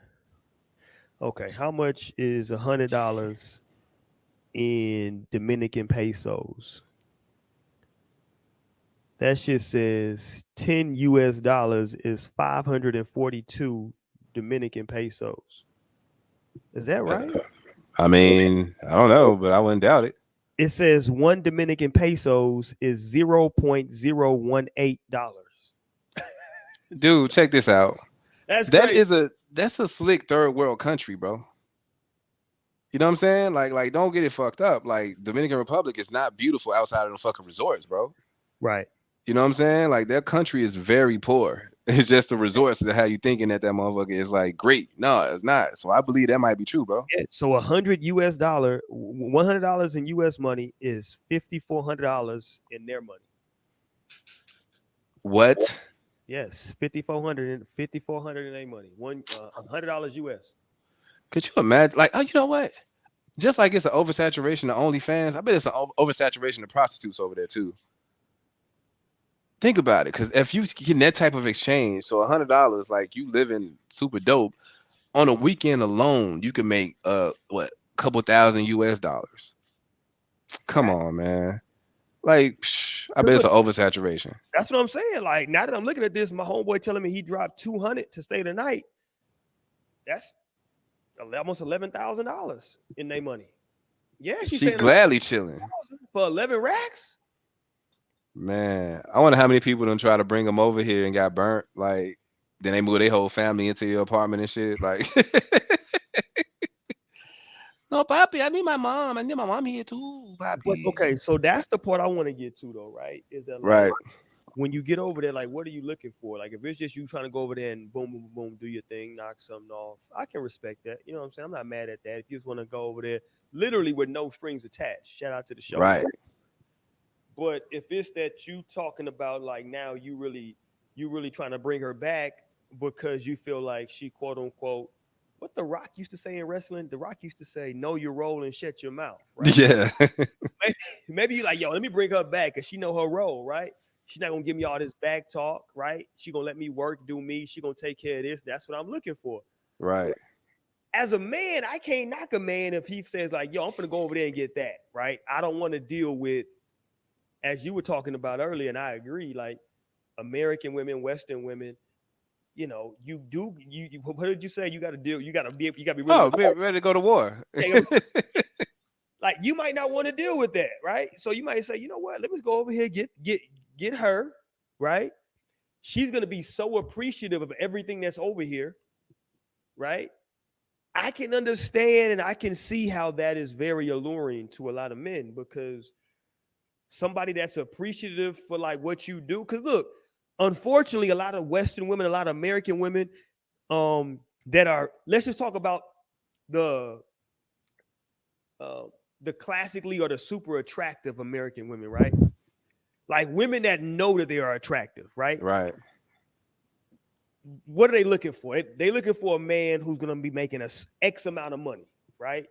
Okay, how much is $100 in Dominican pesos? That shit says 10 US dollars is 542 Dominican pesos. Is that right? I mean, I don't know, but I wouldn't doubt it. It says 1 Dominican pesos is $0.018. Dude, check this out. That's crazy. That's a slick third world country, bro. You know what I'm saying? Like don't get it fucked up. Like Dominican Republic is not beautiful outside of the fucking resorts, bro. Right. You know what I'm saying? Like their country is very poor. It's just the resorts that have you thinking that motherfucker is like great. No, it's not. So I believe that might be true, bro. Yeah, so $100, $100 in US money is $5,400 in their money. What? Yes, 5,400 in their money. $100 US. Could you imagine? Like, oh, you know what? Just like it's an oversaturation of OnlyFans, I bet it's an oversaturation of prostitutes over there too. Think about it, because if you get that type of exchange, so $100, like you living super dope on a weekend alone, you can make what, couple thousand US dollars. Come on, man. Like, I bet it's an oversaturation. That's what I'm saying. Like now that I'm looking at this, my homeboy telling me he dropped $200 to stay the night. That's almost $11,000 in their money. Yeah, she gladly chilling for 11 racks. Man, I wonder how many people don't try to bring them over here and got burnt. Like, then they move their whole family into your apartment and shit. Like, no, Papi, I need my mom. I need my mom here too, Papi. But, okay, so that's the part I want to get to, though, right? Is that like, right? When you get over there, like, what are you looking for? Like, if it's just you trying to go over there and boom, boom, boom, do your thing, knock something off, I can respect that. You know what I'm saying? I'm not mad at that. If you just want to go over there, literally with no strings attached. Shout out to the show, right? But if it's that you talking about like now you really trying to bring her back because you feel like she quote unquote, what The Rock used to say in wrestling, The Rock used to say, know your role and shut your mouth. Right? Yeah. maybe you like, yo, let me bring her back because she know her role, right? She's not gonna give me all this back talk, right? She gonna let me work, do me. She gonna take care of this. That's what I'm looking for. Right. As a man, I can't knock a man if he says like, yo, I'm gonna go over there and get that, right? I don't want to deal with, as you were talking about earlier, and I agree, like American women, Western women, you know, you what did you say? You got to deal, you got to be ready to go to war. Like you might not want to deal with that, right? So you might say, you know what, let me go over here, get her, right? She's gonna be so appreciative of everything that's over here, right? I can understand and I can see how that is very alluring to a lot of men because somebody that's appreciative for like what you do. Because look, unfortunately, a lot of Western women, a lot of American women, that are, let's just talk about the classically or the super attractive American women, right? Like women that know that they are attractive, right? Right. What are they looking for? They looking for a man who's going to be making a X amount of money, right?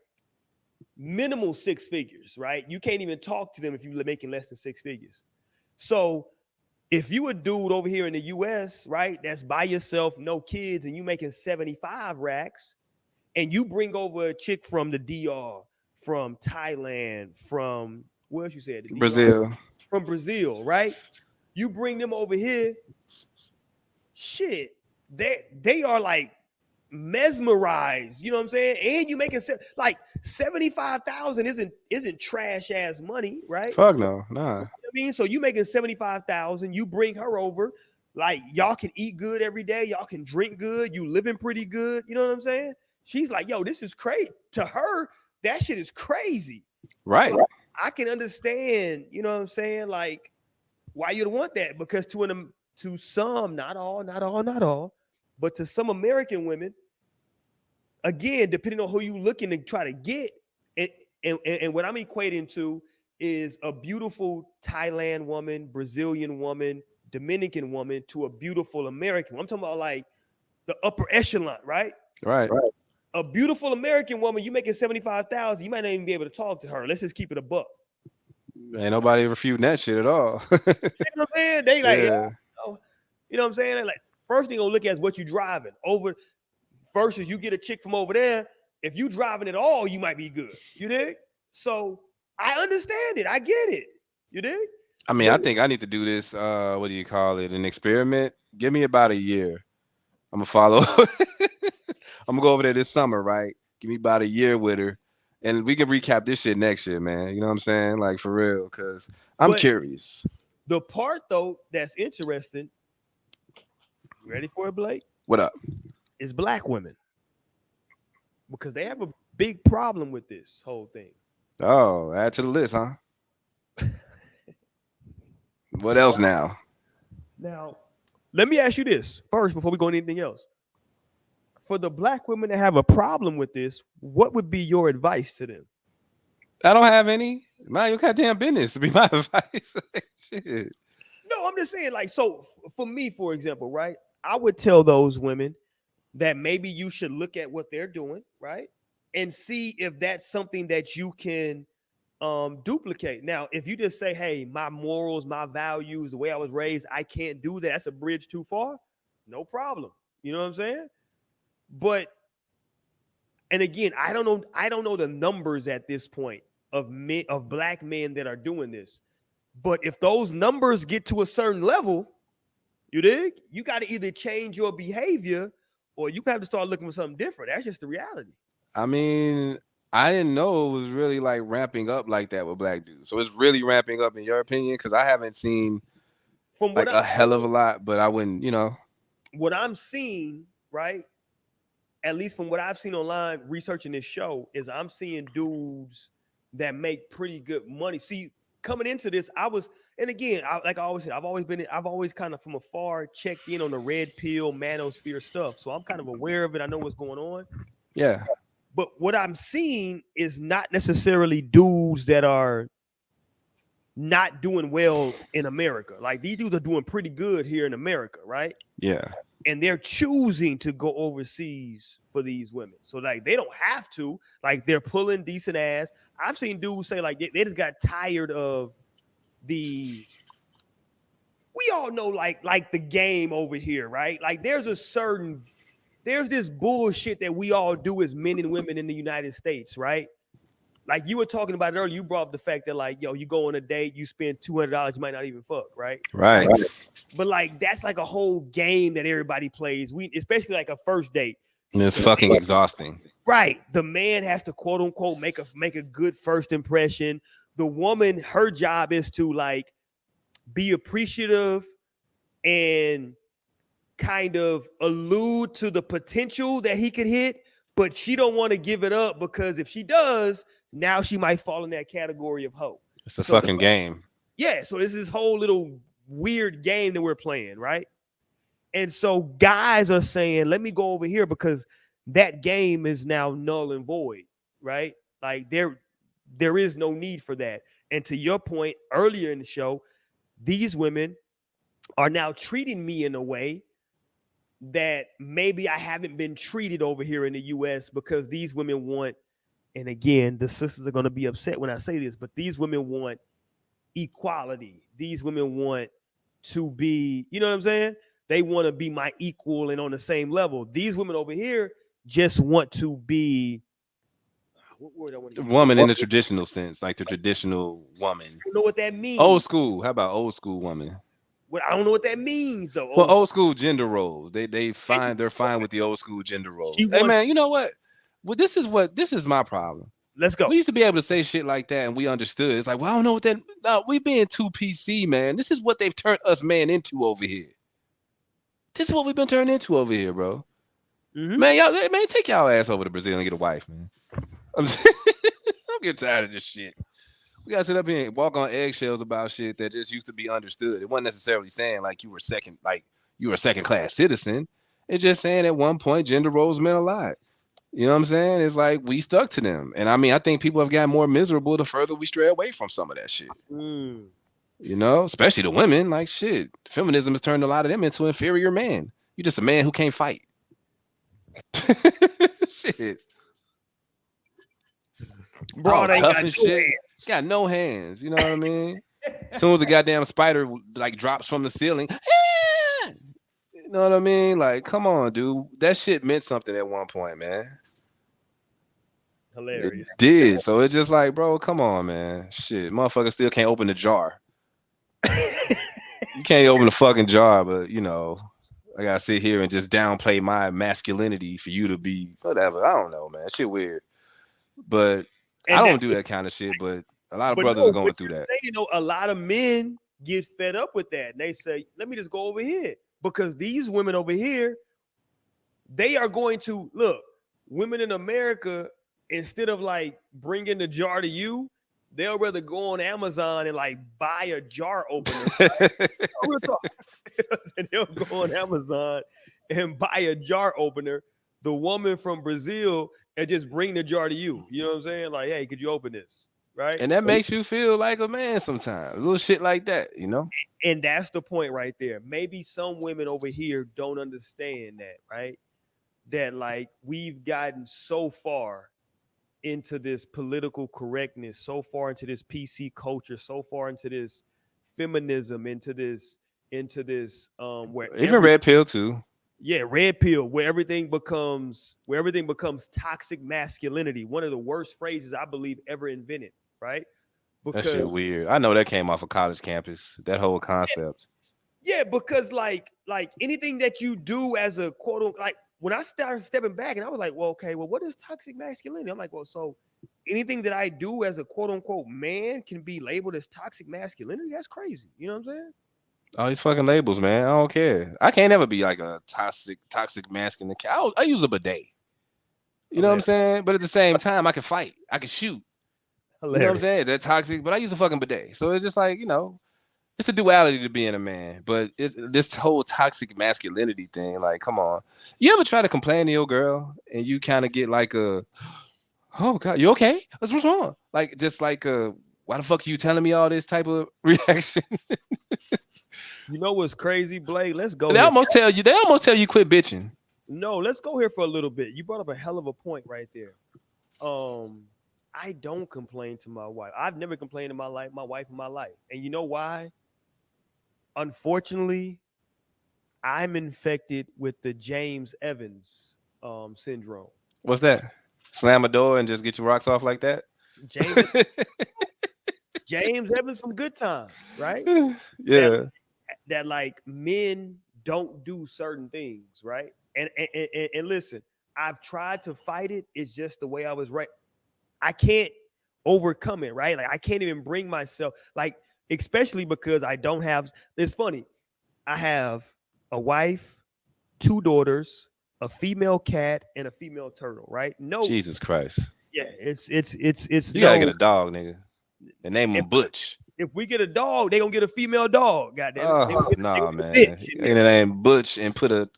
Minimal 6 figures, right? You can't even talk to them if you're making less than 6 figures. So if you a dude over here in the US, right, that's by yourself, no kids, and you making 75 racks, and you bring over a chick from the DR, from Thailand, from where else you said? Brazil. From Brazil, right? You bring them over here, shit, they are like mesmerized, you know what I'm saying? And you making like 75,000 isn't trash ass money, right? Fuck no, nah. You know what I mean, so you making 75,000, you bring her over, like y'all can eat good every day, y'all can drink good, you living pretty good, you know what I'm saying? She's like, yo, this is crazy. To her, that shit is crazy, right? So I can understand, you know what I'm saying, like why you'd want that, because to some, not all, but to some American women, again, depending on who you looking to try to get, and what I'm equating to is a beautiful Thailand woman, Brazilian woman, Dominican woman to a beautiful American. I'm talking about like the upper echelon, right? Right. A beautiful American woman, you making 75,000, you might not even be able to talk to her. Let's just keep it a buck. Ain't nobody refuting that shit at all. You know what I'm saying? They like, yeah. You know what I'm saying? They're like, first thing gonna look at is what you driving over versus you get a chick from over there. If you driving at all, you might be good. You dig? So I understand it. I get it. You dig? I mean, I think I need to do this. What do you call it? An experiment. Give me about a year. I'm gonna follow. I'm gonna go over there this summer, right? Give me about a year with her, And we can recap this shit next year, man. You know what I'm saying? Like for real, because I'm curious. The part though that's interesting, you ready for it, Blake? What up? Is black women. Because they have a big problem with this whole thing. Oh, add to the list, huh? What else now? Now, let me ask you this first before we go into anything else. For the black women that have a problem with this, what would be your advice to them? I don't have any. Mind your goddamn business to be my advice. Shit. No, I'm just saying, like, so for me, for example, right? I would tell those women that maybe you should look at what they're doing, right? And see if that's something that you can duplicate. Now, if you just say, hey, my morals, my values, the way I was raised, I can't do that. That's a bridge too far. No problem. You know what I'm saying? But, and again, I don't know the numbers at this point of men, of black men that are doing this. But if those numbers get to a certain level, you dig? You got to either change your behavior or you have to start looking for something different. That's just the reality. I mean, I didn't know it was really like ramping up like that with black dudes. So it's really ramping up in your opinion? Because I haven't seen from like a hell of a lot, but I wouldn't, you know. What I'm seeing, right? At least from what I've seen online researching this show, is I'm seeing dudes that make pretty good money. See, coming into this, I was, and again, like I always said, I've always kind of from afar checked in on the red pill manosphere stuff. So I'm kind of aware of it. I know what's going on. Yeah. But what I'm seeing is not necessarily dudes that are not doing well in America. Like these dudes are doing pretty good here in America, right? Yeah. And they're choosing to go overseas for these women. So like they don't have to, like they're pulling decent ass. I've seen dudes say like they just got tired of we all know like the game over here, right? Like there's this bullshit that we all do as men and women in the United States, right? Like you were talking about it earlier, you brought up the fact that like, yo, you go on a date, you spend $200, you might not even fuck, right? Right. But like that's like a whole game that everybody plays. Especially like a first date. And it's fucking exhausting. Right. The man has to quote unquote make a good first impression. The woman, her job is to like be appreciative and kind of allude to the potential that he could hit, but she don't want to give it up because if she does, now she might fall in that category of hoe. It's a fucking game. Yeah, so this is this whole little weird game that we're playing, right? And so guys are saying, let me go over here because that game is now null and void, right? Like there is no need for that. And to your point earlier in the show, these women are now treating me in a way that maybe I haven't been treated over here in the US because these women want, and again, the sisters are going to be upset when I say this, but these women want equality. These women want to be, you know what I'm saying? They want to be my equal and on the same level. These women over here just want to be, what word I want to use? Woman in the traditional sense, like the traditional woman. You know what that means? Old school. How about old school woman? Well, I don't know what that means though. Well, old school gender roles. They're fine with the old school gender roles. Hey man, you know what? Well, this is my problem. Let's go. We used to be able to say shit like that and we understood. It's like, well, I don't know what that. No, we being too PC, man. This is what they've turned us man into over here. This is what we've been turned into over here, bro. Mm-hmm. Man, take y'all ass over to Brazil and get a wife, man. I'm getting tired of this shit. We gotta sit up here and walk on eggshells about shit that just used to be understood. It wasn't necessarily saying like you were a second class citizen. It's just saying at one point gender roles meant a lot. You know what I'm saying? It's like we stuck to them. And I mean, I think people have gotten more miserable the further we stray away from some of that shit. You know, especially the women. Like shit. Feminism has turned a lot of them into inferior men. You're just a man who can't fight. Shit. Bro, they tough and shit. Got no hands. You know what I mean? As soon as the goddamn spider like drops from the ceiling, you know what I mean? Like, come on, dude. That shit meant something at one point, man. Hilarious. It did. So it's just like, bro, come on, man. Shit, motherfucker still can't open the jar. You can't open the fucking jar, but you know, I gotta sit here and just downplay my masculinity for you to be whatever. I don't know, man. Shit weird. But I don't do that kind of shit, but a lot of brothers are going through that. Saying, a lot of men get fed up with that, and they say, "Let me just go over here," because these women over here, they are going to look. Women in America, instead of like bringing the jar to you, they'll rather go on Amazon and like buy a jar opener. And they'll go on Amazon and buy a jar opener. The woman from Brazil and just bring the jar to you. You know what I'm saying? Like, hey, could you open this? Right. And that makes you feel like a man sometimes. A little shit like that, you know? And that's the point right there. Maybe some women over here don't understand that, right? That like we've gotten so far into this political correctness, so far into this PC culture, so far into this feminism, into this where even red pill too. Yeah, red pill, where everything becomes toxic masculinity. One of the worst phrases I believe ever invented, right? Because, that shit weird. I know that came off a college campus. That whole concept. Yeah, because like anything that you do as a quote unquote, like when I started stepping back and I was like, well, okay, well, what is toxic masculinity? I'm like, well, so anything that I do as a quote unquote man can be labeled as toxic masculinity? That's crazy. You know what I'm saying? All these fucking labels, man. I don't care. I can't ever be like a toxic masculine. I use a bidet. You know what I'm saying? But at the same time, I can fight. I can shoot. Hilarious. You know what I'm saying? They're toxic, but I use a fucking bidet. So it's just like, it's a duality to being a man. But it's this whole toxic masculinity thing. Like, come on. You ever try to complain to your girl and you kind of get like oh God, you okay? What's wrong? Like, just like why the fuck are you telling me all this type of reaction? You know what's crazy, Blake? Let's go. They almost tell you quit bitching. No, let's go here for a little bit. You brought up a hell of a point right there. I don't complain to my wife. I've never complained to my wife in my life. And you know why? Unfortunately, I'm infected with the James Evans syndrome. What's that? Slam a door and just get your rocks off like that? James Evans from Good Times, right? Yeah. That like men don't do certain things, right? And listen, I've tried to fight it. It's just the way I was raised. I can't overcome it, right? Like I can't even bring myself, like, especially because I don't have. It's funny. I have a wife, 2 daughters, a female cat, and a female turtle, right? No, Jesus Christ. Yeah, it's. You gotta get a dog, nigga, and name him Butch. If we get a dog, they gonna get a female dog. Goddamn. Nah, man. And it ain't Butch and put a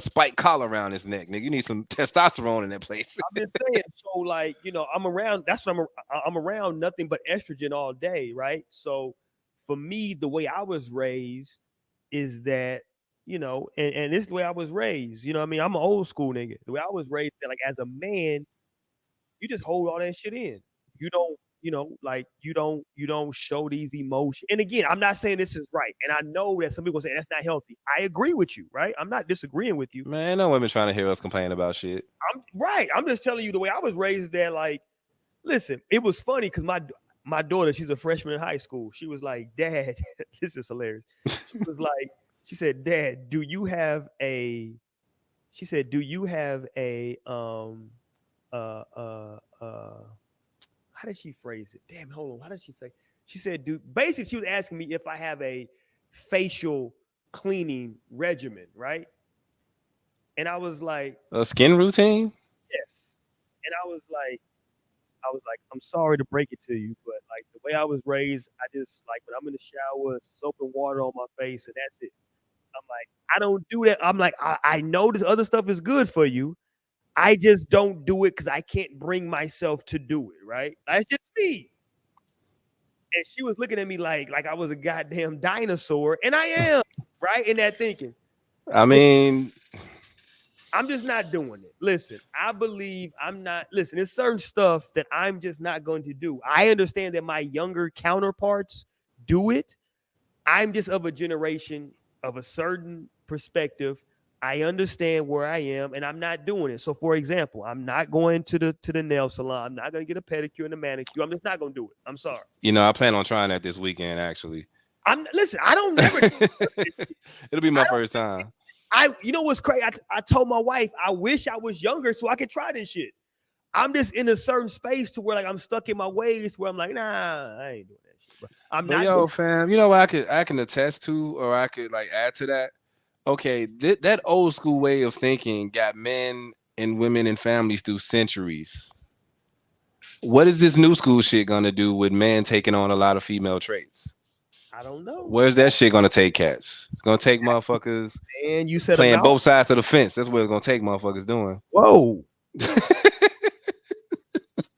spike collar around his neck, nigga. You need some testosterone in that place. I'm just saying. So, like, I'm around. That's what I'm around. Nothing but estrogen all day, right? So, for me, the way I was raised is that, and this is the way I was raised. You know what I mean? I'm an old school nigga. The way I was raised, that, like, as a man, you just hold all that shit in. You don't. You don't show these emotions. And again, I'm not saying this is right. And I know that some people say that's not healthy. I agree with you, right? I'm not disagreeing with you. Man, no women trying to hear us complain about shit. I'm right. I'm just telling you the way I was raised that, like, listen, it was funny because my daughter, she's a freshman in high school. She was like, Dad, this is hilarious. She said, Dad, do you have a how did she phrase it? Damn, hold on. How did she say? She said, basically, she was asking me if I have a facial cleaning regimen, right? And I was like, a skin routine? Yes. And I was like, I'm sorry to break it to you, but like the way I was raised, I just like when I'm in the shower, soap and water on my face, and that's it. I'm like, I don't do that. I'm like, I know this other stuff is good for you. I just don't do it because I can't bring myself to do it, right? That's just me. And she was looking at me like I was a goddamn dinosaur, and I am, right? In that thinking. I mean, I'm just not doing it. Listen, I believe there's certain stuff that I'm just not going to do. I understand that my younger counterparts do it. I'm just of a generation of a certain perspective. I understand where I am, and I'm not doing it. So, for example, I'm not going to the nail salon. I'm not going to get a pedicure and a manicure. I'm just not going to do it. I'm sorry. I plan on trying that this weekend, actually. Listen, I don't never. It'll be my first time. You know what's crazy? I told my wife, I wish I was younger so I could try this shit. I'm just in a certain space to where like I'm stuck in my ways where I'm like, nah, I ain't doing that shit, bro. I'm But not yo, doing fam, you know what I can attest to, or I could like add to that. Okay, that old school way of thinking got men and women and families through centuries. What is this new school shit gonna do with men taking on a lot of female traits? I don't know. Where's that shit gonna take cats? It's gonna take motherfuckers And you said a playing mouth. both sides of the fence. That's what it's gonna take motherfuckers doing. Whoa.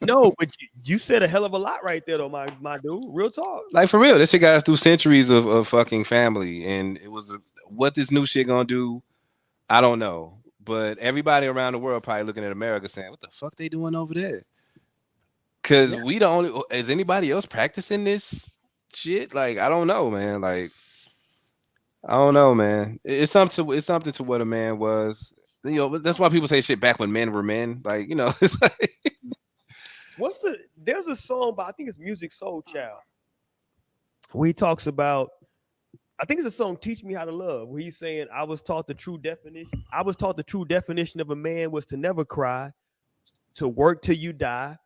No, but you said a hell of a lot right there, though, my dude. Real talk. Like for real, this shit got us through centuries of fucking family, and it was what this new shit gonna do. I don't know, but everybody around the world probably looking at America saying, "What the fuck they doing over there?" Because Yeah. we the only. Is anybody else practicing this shit? Like I don't know, man. Like I don't know, man. It's something to what a man was. You know, that's why people say shit back when men were men. Like you know, it's like There's a song by I think it's Music Soul Child where he talks about I think it's a song "Teach Me How to Love" where he's saying I was taught the true definition. I was taught the true definition of a man was to never cry, to work till you die,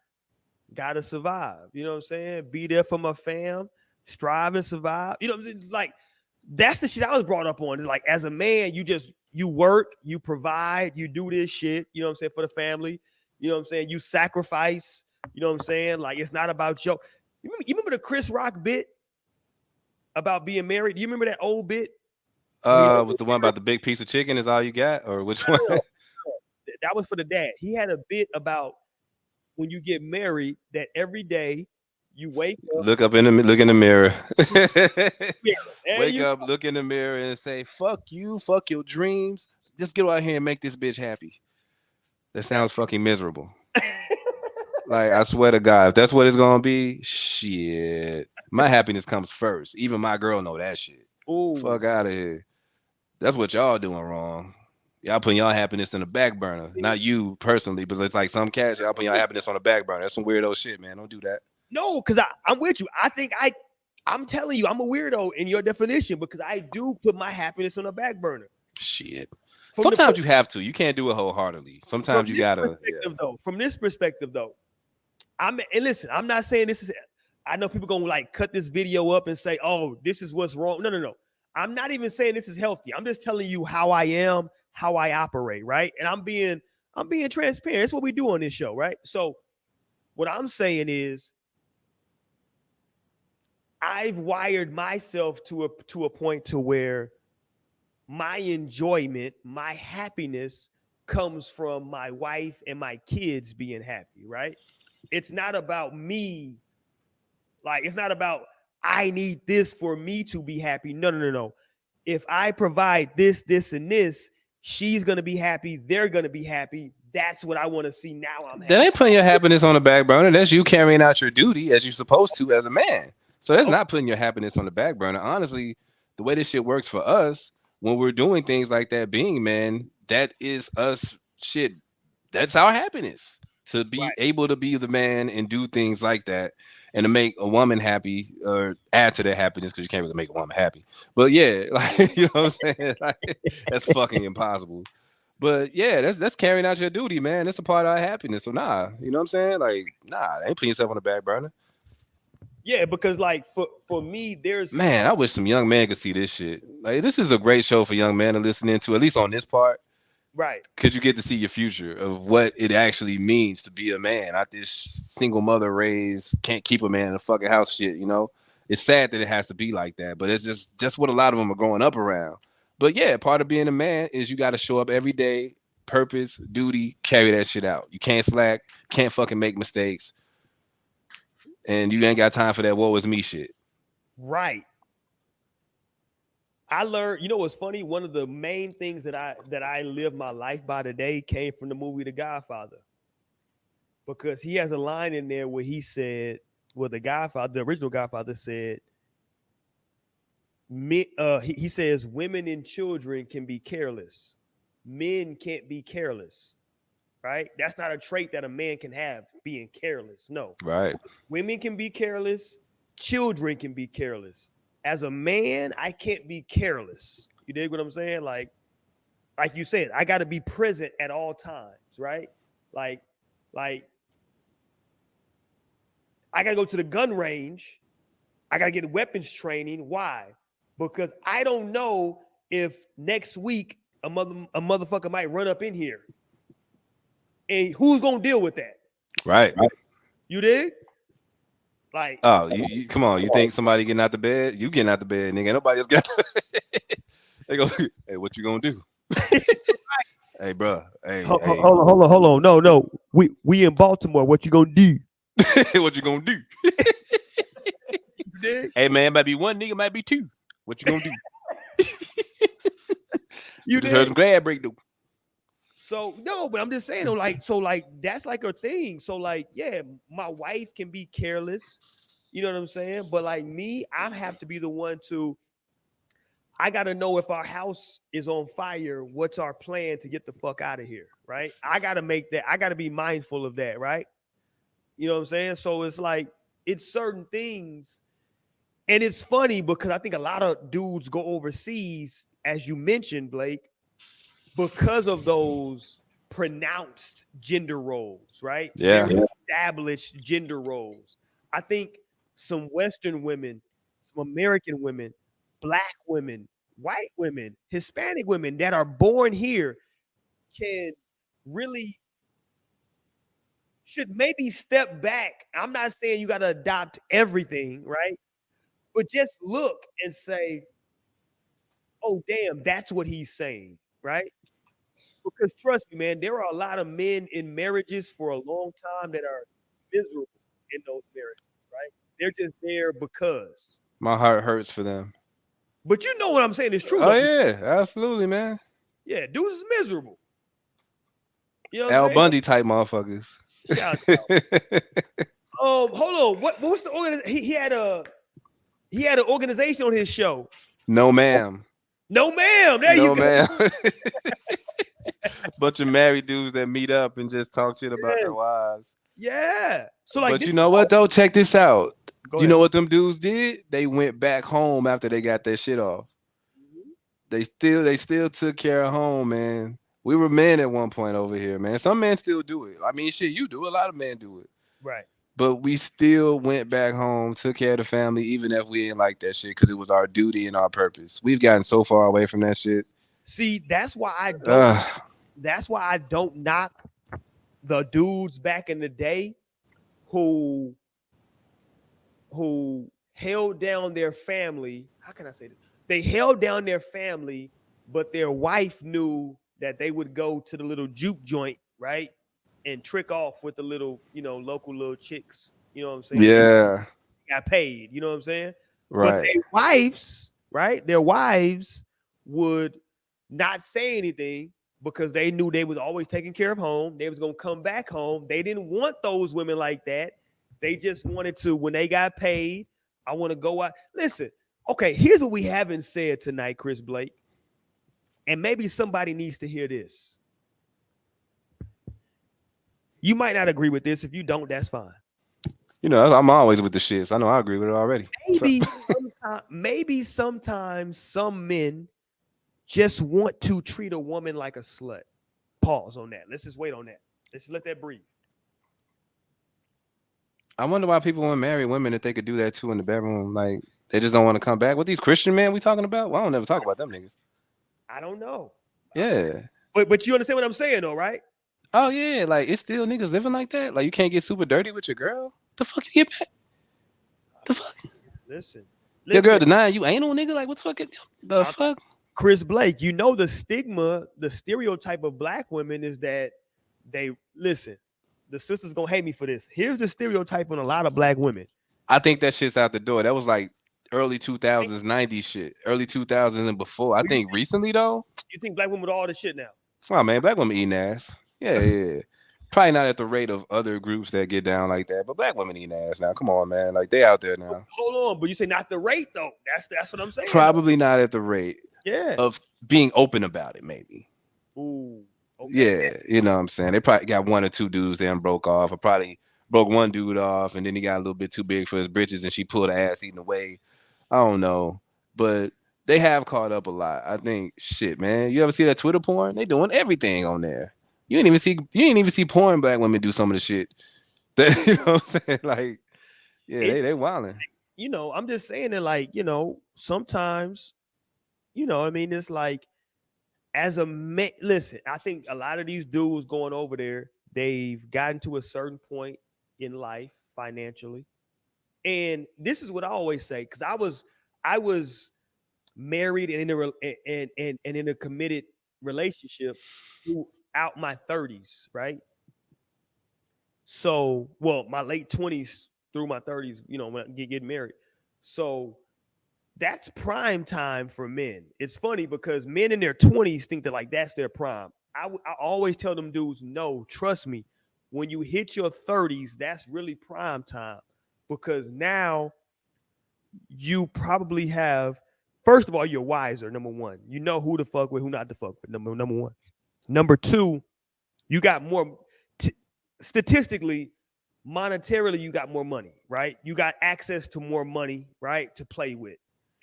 gotta survive. You know what I'm saying? Be there for my fam, strive and survive. You know, it's like that's the shit I was brought up on. It's like as a man, you work, you provide, you do this shit. You know what I'm saying for the family. You know what I'm saying? You sacrifice. You know what I'm saying? Like it's not about you remember the Chris Rock bit about being married? Do you remember that old bit? was the one about the big piece of chicken is all you got, or which one? No, that was for the dad. He had a bit about when you get married that every day you wake up. Look look in the mirror. There Wake you up, look in the mirror, and say, "Fuck you, fuck your dreams. Just get out here and make this bitch happy." That sounds fucking miserable. Like I swear to God, if that's what it's gonna be, shit. My happiness comes first. Even my girl know that shit. Ooh. Fuck out of here. That's what y'all doing wrong. Y'all putting y'all happiness in the back burner. Not you personally, but it's like some cats, y'all putting y'all happiness on the back burner. That's some weirdo shit, man. Don't do that. No, because I'm with you. I'm telling you, I'm a weirdo in your definition because I do put my happiness on the back burner. Shit. Sometimes you have to. You can't do it wholeheartedly. Sometimes you gotta. From this perspective, though, and listen, I'm not saying this is. I know people gonna like cut this video up and say, "Oh, this is what's wrong." No. I'm not even saying this is healthy. I'm just telling you how I am, how I operate, right? And I'm being transparent. That's what we do on this show, right? So, what I'm saying is, I've wired myself to a point to where my enjoyment, my happiness comes from my wife and my kids being happy, right? It's not about me. Like, it's not about I need this for me to be happy. No. If I provide this, and this, she's going to be happy. They're going to be happy. That's what I want to see now. I'm happy. That ain't putting your happiness on the back burner. That's you carrying out your duty as you're supposed to as a man. So that's not putting your happiness on the back burner. Honestly, the way this shit works for us, when we're doing things like that, being men, that is us shit. That's our happiness. To be able to be the man and do things like that and to make a woman happy or add to their happiness because you can't really make a woman happy. But yeah, like you know what I'm saying? Like, that's fucking impossible. But yeah, that's carrying out your duty, man. That's a part of our happiness. So nah, you know what I'm saying? Like, nah, ain't putting yourself on the back burner. Yeah, because like for me, there's man, I wish some young men could see this shit. Like, this is a great show for young men to listen into, at least on this part. Right. Could you get to see your future of what it actually means to be a man? Not this single mother raised, can't keep a man in the fucking house shit, you know? It's sad that it has to be like that, but it's just what a lot of them are growing up around. But yeah, part of being a man is you got to show up every day, purpose, duty, carry that shit out. You can't slack, can't fucking make mistakes. And you ain't got time for that woe is me shit. Right. I learned, you know what's funny? One of the main things that I live my life by today came from the movie The Godfather. Because he has a line in there where he said, well, the original Godfather said, he says, women and children can be careless. Men can't be careless. Right? That's not a trait that a man can have, being careless. No. Right. Women can be careless. Children can be careless. As a man, I can't be careless. You dig what I'm saying? Like you said, I got to be present at all times, right? Like I gotta go to the gun range. I gotta get weapons training. Why? Because I don't know if next week a motherfucker might run up in here. And who's gonna deal with that? Right. You dig? Like, Oh, you come on. You think somebody getting out the bed? You getting out the bed, nigga. Nobody else got. They go, hey, what you gonna do? Hey, bro. Hey, hey. hold on. No. We in Baltimore. What you gonna do? What you gonna do? You dig? Hey, man, might be one nigga, might be two. What you gonna do? You just heard some glad break though. So no, but I'm just saying, though, like that's like a thing. So like, yeah, my wife can be careless, you know what I'm saying? But like me, I have to be the one to. I gotta know if our house is on fire. What's our plan to get the fuck out of here, right? I gotta make that. I gotta be mindful of that, right? You know what I'm saying? So it's like it's certain things, and it's funny because I think a lot of dudes go overseas, as you mentioned, Blake, because of those pronounced gender roles, right? Yeah. Very established gender roles. I think some Western women, some American women, Black women, white women, Hispanic women that are born here can really should maybe step back. I'm not saying you got to adopt everything, right? But just look and say, oh, damn, that's what he's saying, right? Because trust me, man, there are a lot of men in marriages for a long time that are miserable in those marriages, right? They're just there because. My heart hurts for them. But you know what I'm saying is true. Oh though. yeah, absolutely, man. Yeah, dudes is miserable. You know what Al I'm saying? Bundy type motherfuckers. Shout out. Hold on. What was the organization? He had an organization on his show. No, ma'am. No, ma'am. There No, you go. ma'am. Bunch of married dudes that meet up and just talk shit about their wives. Yeah. So like, but you know what though? Check this out. Go You ahead. know what them dudes did? They went back home after they got their shit off. They still took care of home, man. We were men at one point over here, man. Some men still do it. I mean, shit, you do. A lot of men do it. Right. But we still went back home, took care of the family, even if we didn't like that shit, because it was our duty and our purpose. We've gotten so far away from that shit. See, that's why I don't. That's why I don't knock the dudes back in the day who held down their family. How can I say this? They held down their family, but their wife knew that they would go to the little juke joint, right? And trick off with the little, local little chicks. You know what I'm saying? Yeah. Got paid. You know what I'm saying? Right. But their wives, right? Their wives would not say anything because they knew they was always taking care of home. They was going to come back home. They didn't want those women like that. They just wanted to, when they got paid, I want to go out. Listen, okay, here's what we haven't said tonight, Chris Blake. And maybe somebody needs to hear this. You might not agree with this. If you don't, that's fine. You know, I'm always with the shits. I know I agree with it already. Maybe sometimes some men just want to treat a woman like a slut. Pause on that. Let's just wait on that. Let's let that breathe. I wonder why people want to marry women if they could do that too in the bedroom. Like, they just don't want to come back. What these Christian men we talking about? Well, I don't never talk about them niggas. I don't know. Yeah. But you understand what I'm saying though, right? Oh yeah, like it's still niggas living like that. Like you can't get super dirty with your girl. The fuck you get back? The fuck? Listen. Your girl denying you ain't no nigga. Like what the fuck? The fuck? Chris Blake, you know the stigma, the stereotype of black women is that they listen. The sisters gonna hate me for this. Here's the stereotype on a lot of black women. I think that shit's out the door. That was like early 2000s, 90s shit. Early 2000s and before. I think recently though. You think black women with all this shit now? Oh man, black women eating ass. Yeah. Probably not at the rate of other groups that get down like that, but black women eating ass now. Come on, man. Like they out there now. Hold on, but you say not the rate though. That's what I'm saying. Probably not at the rate. Yeah. Of being open about it, maybe. Ooh. Okay. Yeah, you know what I'm saying? They probably got one or two dudes that broke off, or probably broke one dude off, and then he got a little bit too big for his britches, and she pulled her ass eating away. I don't know, but they have caught up a lot. I think shit, man. You ever see that Twitter porn? They doing everything on there. You ain't even see porn black women do some of the shit. That, you know what I'm saying? Like Yeah, they wilding. I'm just saying that, like, sometimes, I mean, it's like, as a man, listen, I think a lot of these dudes going over there, they've gotten to a certain point in life financially. And this is what I always say, because I was married and and in a committed relationship throughout my 30s, right? So, well, my late 20s through my 30s, when I get married. So that's prime time for men. It's funny because men in their 20s think that, like, that's their prime. I always tell them dudes, no, trust me. When you hit your 30s, that's really prime time, because now you probably have, first of all, you're wiser. Number one, you know who to fuck with, who not to fuck with. Number one. Number two, you got more, t- statistically, monetarily, you got more money, right? You got access to more money, right, to play with.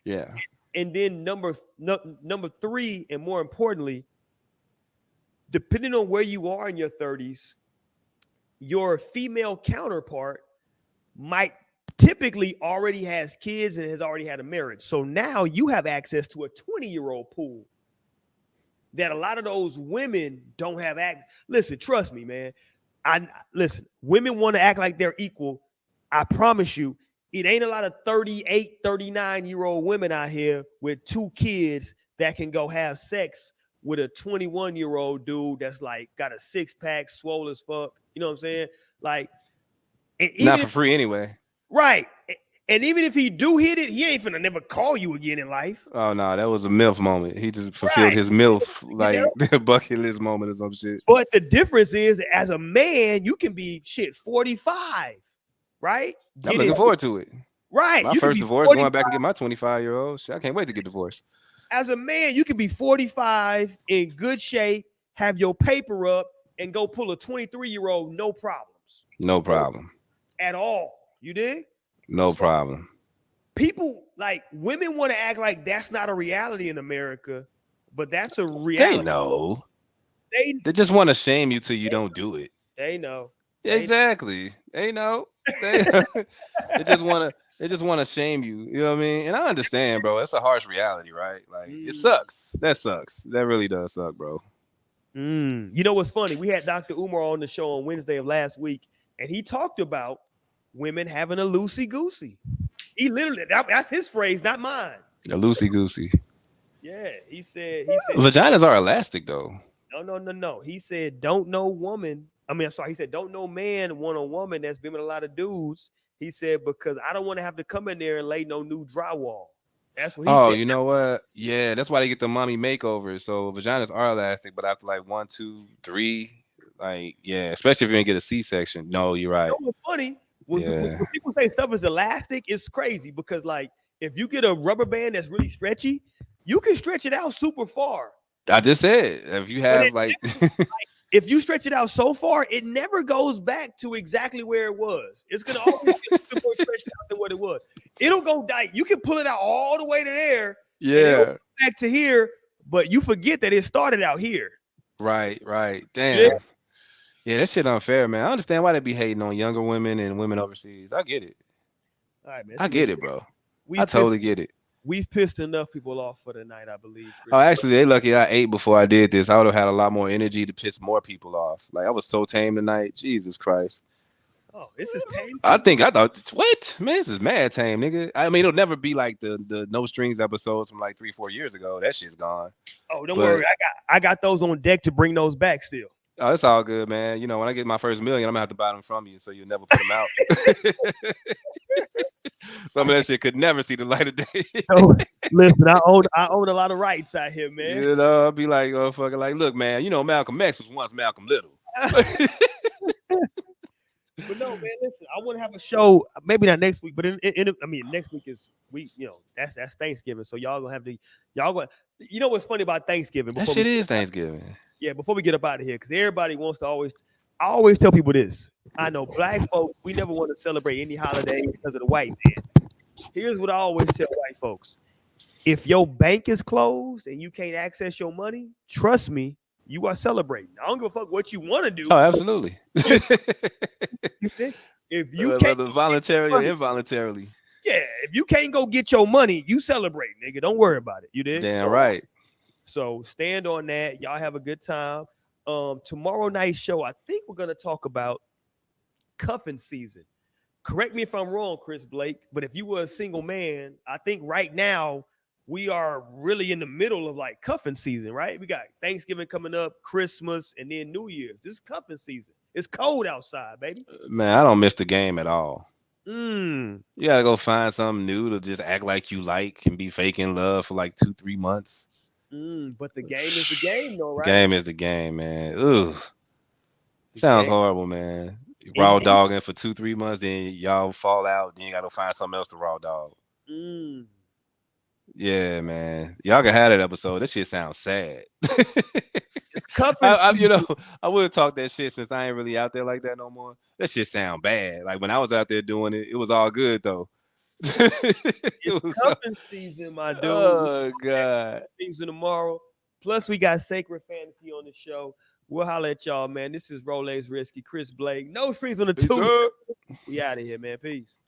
Yeah. And then number three, and more importantly, depending on where you are in your 30s, your female counterpart might typically already has kids and has already had a marriage. So now you have access to a 20-year-old pool that a lot of those women don't have access. Listen, trust me, man. Listen, women want to act like they're equal. I promise you, it ain't a lot of 38, 39-year-old women out here with 2 kids that can go have sex with a 21-year-old dude that's like got a 6-pack, swole as fuck. You know what I'm saying? Like, Not for free anyway. Right. And even if he do hit it, he ain't finna never call you again in life. Oh no, that was a MILF moment. He just fulfilled his MILF like bucket list moment or some shit. But the difference is that as a man, you can be 45, right? I'm looking forward to it. Right. My first divorce, 45. Going back and get my 25-year-old. Shit, I can't wait to get divorced. As a man, you can be 45 in good shape, have your paper up, and go pull a 23-year-old, no problems. No problem. At all. You dig? No problem. People, like, women want to act like that's not a reality in America, but that's a reality. They know. They just want to shame you till you don't do it. They know. Exactly. They know. They just want to shame you. You know what I mean? And I understand, bro. It's a harsh reality, right? Like, it sucks. That sucks. That really does suck, bro. You know what's funny? We had Dr. Umar on the show on Wednesday of last week, and he talked about women having a loosey-goosey. He literally, that's his phrase, not mine. A loosey-goosey. Yeah, he said vaginas are elastic though. No. He said, don't no woman. I mean, I'm sorry. He said, don't no man want a woman that's been with a lot of dudes. He said, because I don't want to have to come in there and lay no new drywall. That's what he said. Oh, you know what? Yeah, that's why they get the mommy makeovers. So vaginas are elastic, but after like 1, 2, 3, like, yeah, especially if you're gonna get a C-section. No, you're right. You know what's funny? When people say stuff is elastic, it's crazy because, like, if you get a rubber band that's really stretchy, you can stretch it out super far. I just said, if you have if you stretch it out so far, it never goes back to exactly where it was. It's gonna always get a bit more stretched out than what it was. It'll go die. You can pull it out all the way to there. Yeah. Back to here, but you forget that it started out here. Right. Damn. Yeah, that shit unfair, man. I understand why they be hating on younger women and women overseas. I get it. All right, man. I get it, bro. I totally get it. We've pissed enough people off for the night, I believe. Chris. Oh, actually, they lucky I ate before I did this. I would have had a lot more energy to piss more people off. Like, I was so tame tonight. Jesus Christ. Oh, this is tame? I thought, what? Man, this is mad tame, nigga. I mean, it'll never be like the No Strings episodes from like 3-4 years ago. That shit's gone. Oh, don't worry. I got those on deck to bring those back still. Oh, it's all good, man. You know, when I get my first million, I'm gonna have to buy them from you, so you'll never put them out. Some of that shit could never see the light of day. Listen, I own a lot of rights out here, man. You know, I'll be like, oh, fucking, like, look, man. You know, Malcolm X was once Malcolm Little. But no, man. Listen, I want to have a show. Maybe not next week, but next week is week. You know, that's Thanksgiving, so y'all gonna have to. You know what's funny about Thanksgiving? That shit is Thanksgiving. Yeah, before we get up out of here, because everybody wants to I always tell people this. I know black folks, we never want to celebrate any holiday because of the white man. Here's what I always tell white folks. If your bank is closed and you can't access your money, trust me, you are celebrating. I don't give a fuck what you want to do. Oh, absolutely. If you can't whether voluntarily or involuntarily. yeah, if you can't go get your money, you celebrate, nigga. Don't worry about it. You did. Damn right. So stand on that. Y'all have a good time. Tomorrow night's show, I think we're gonna talk about cuffing season. Correct me if I'm wrong, Chris Blake, but if you were a single man, I think right now we are really in the middle of like cuffing season, right? We got Thanksgiving coming up, Christmas, and then New Year's. This is cuffing season. It's cold outside, baby. Man, I don't miss the game at all. Mm. You gotta go find something new to just act like you like and be faking love for like 2-3 months. But the game is the game, though, right? Game is the game, man. Ooh, sounds horrible, man. Raw dogging for 2-3 months, then y'all fall out, then you gotta find something else to raw dog. Yeah, man. Y'all can have that episode. That shit sounds sad. It's cuffing. I would talk that shit since I ain't really out there like that no more. That shit sound bad. Like when I was out there doing it, it was all good though. It's cuffing season, my dude. Oh God. Season tomorrow. Plus, we got Sacred Fantasy on the show. We'll holler at y'all, man. This is Rolex Risky, Chris Blake. No strings on the two. We out of here, man. Peace.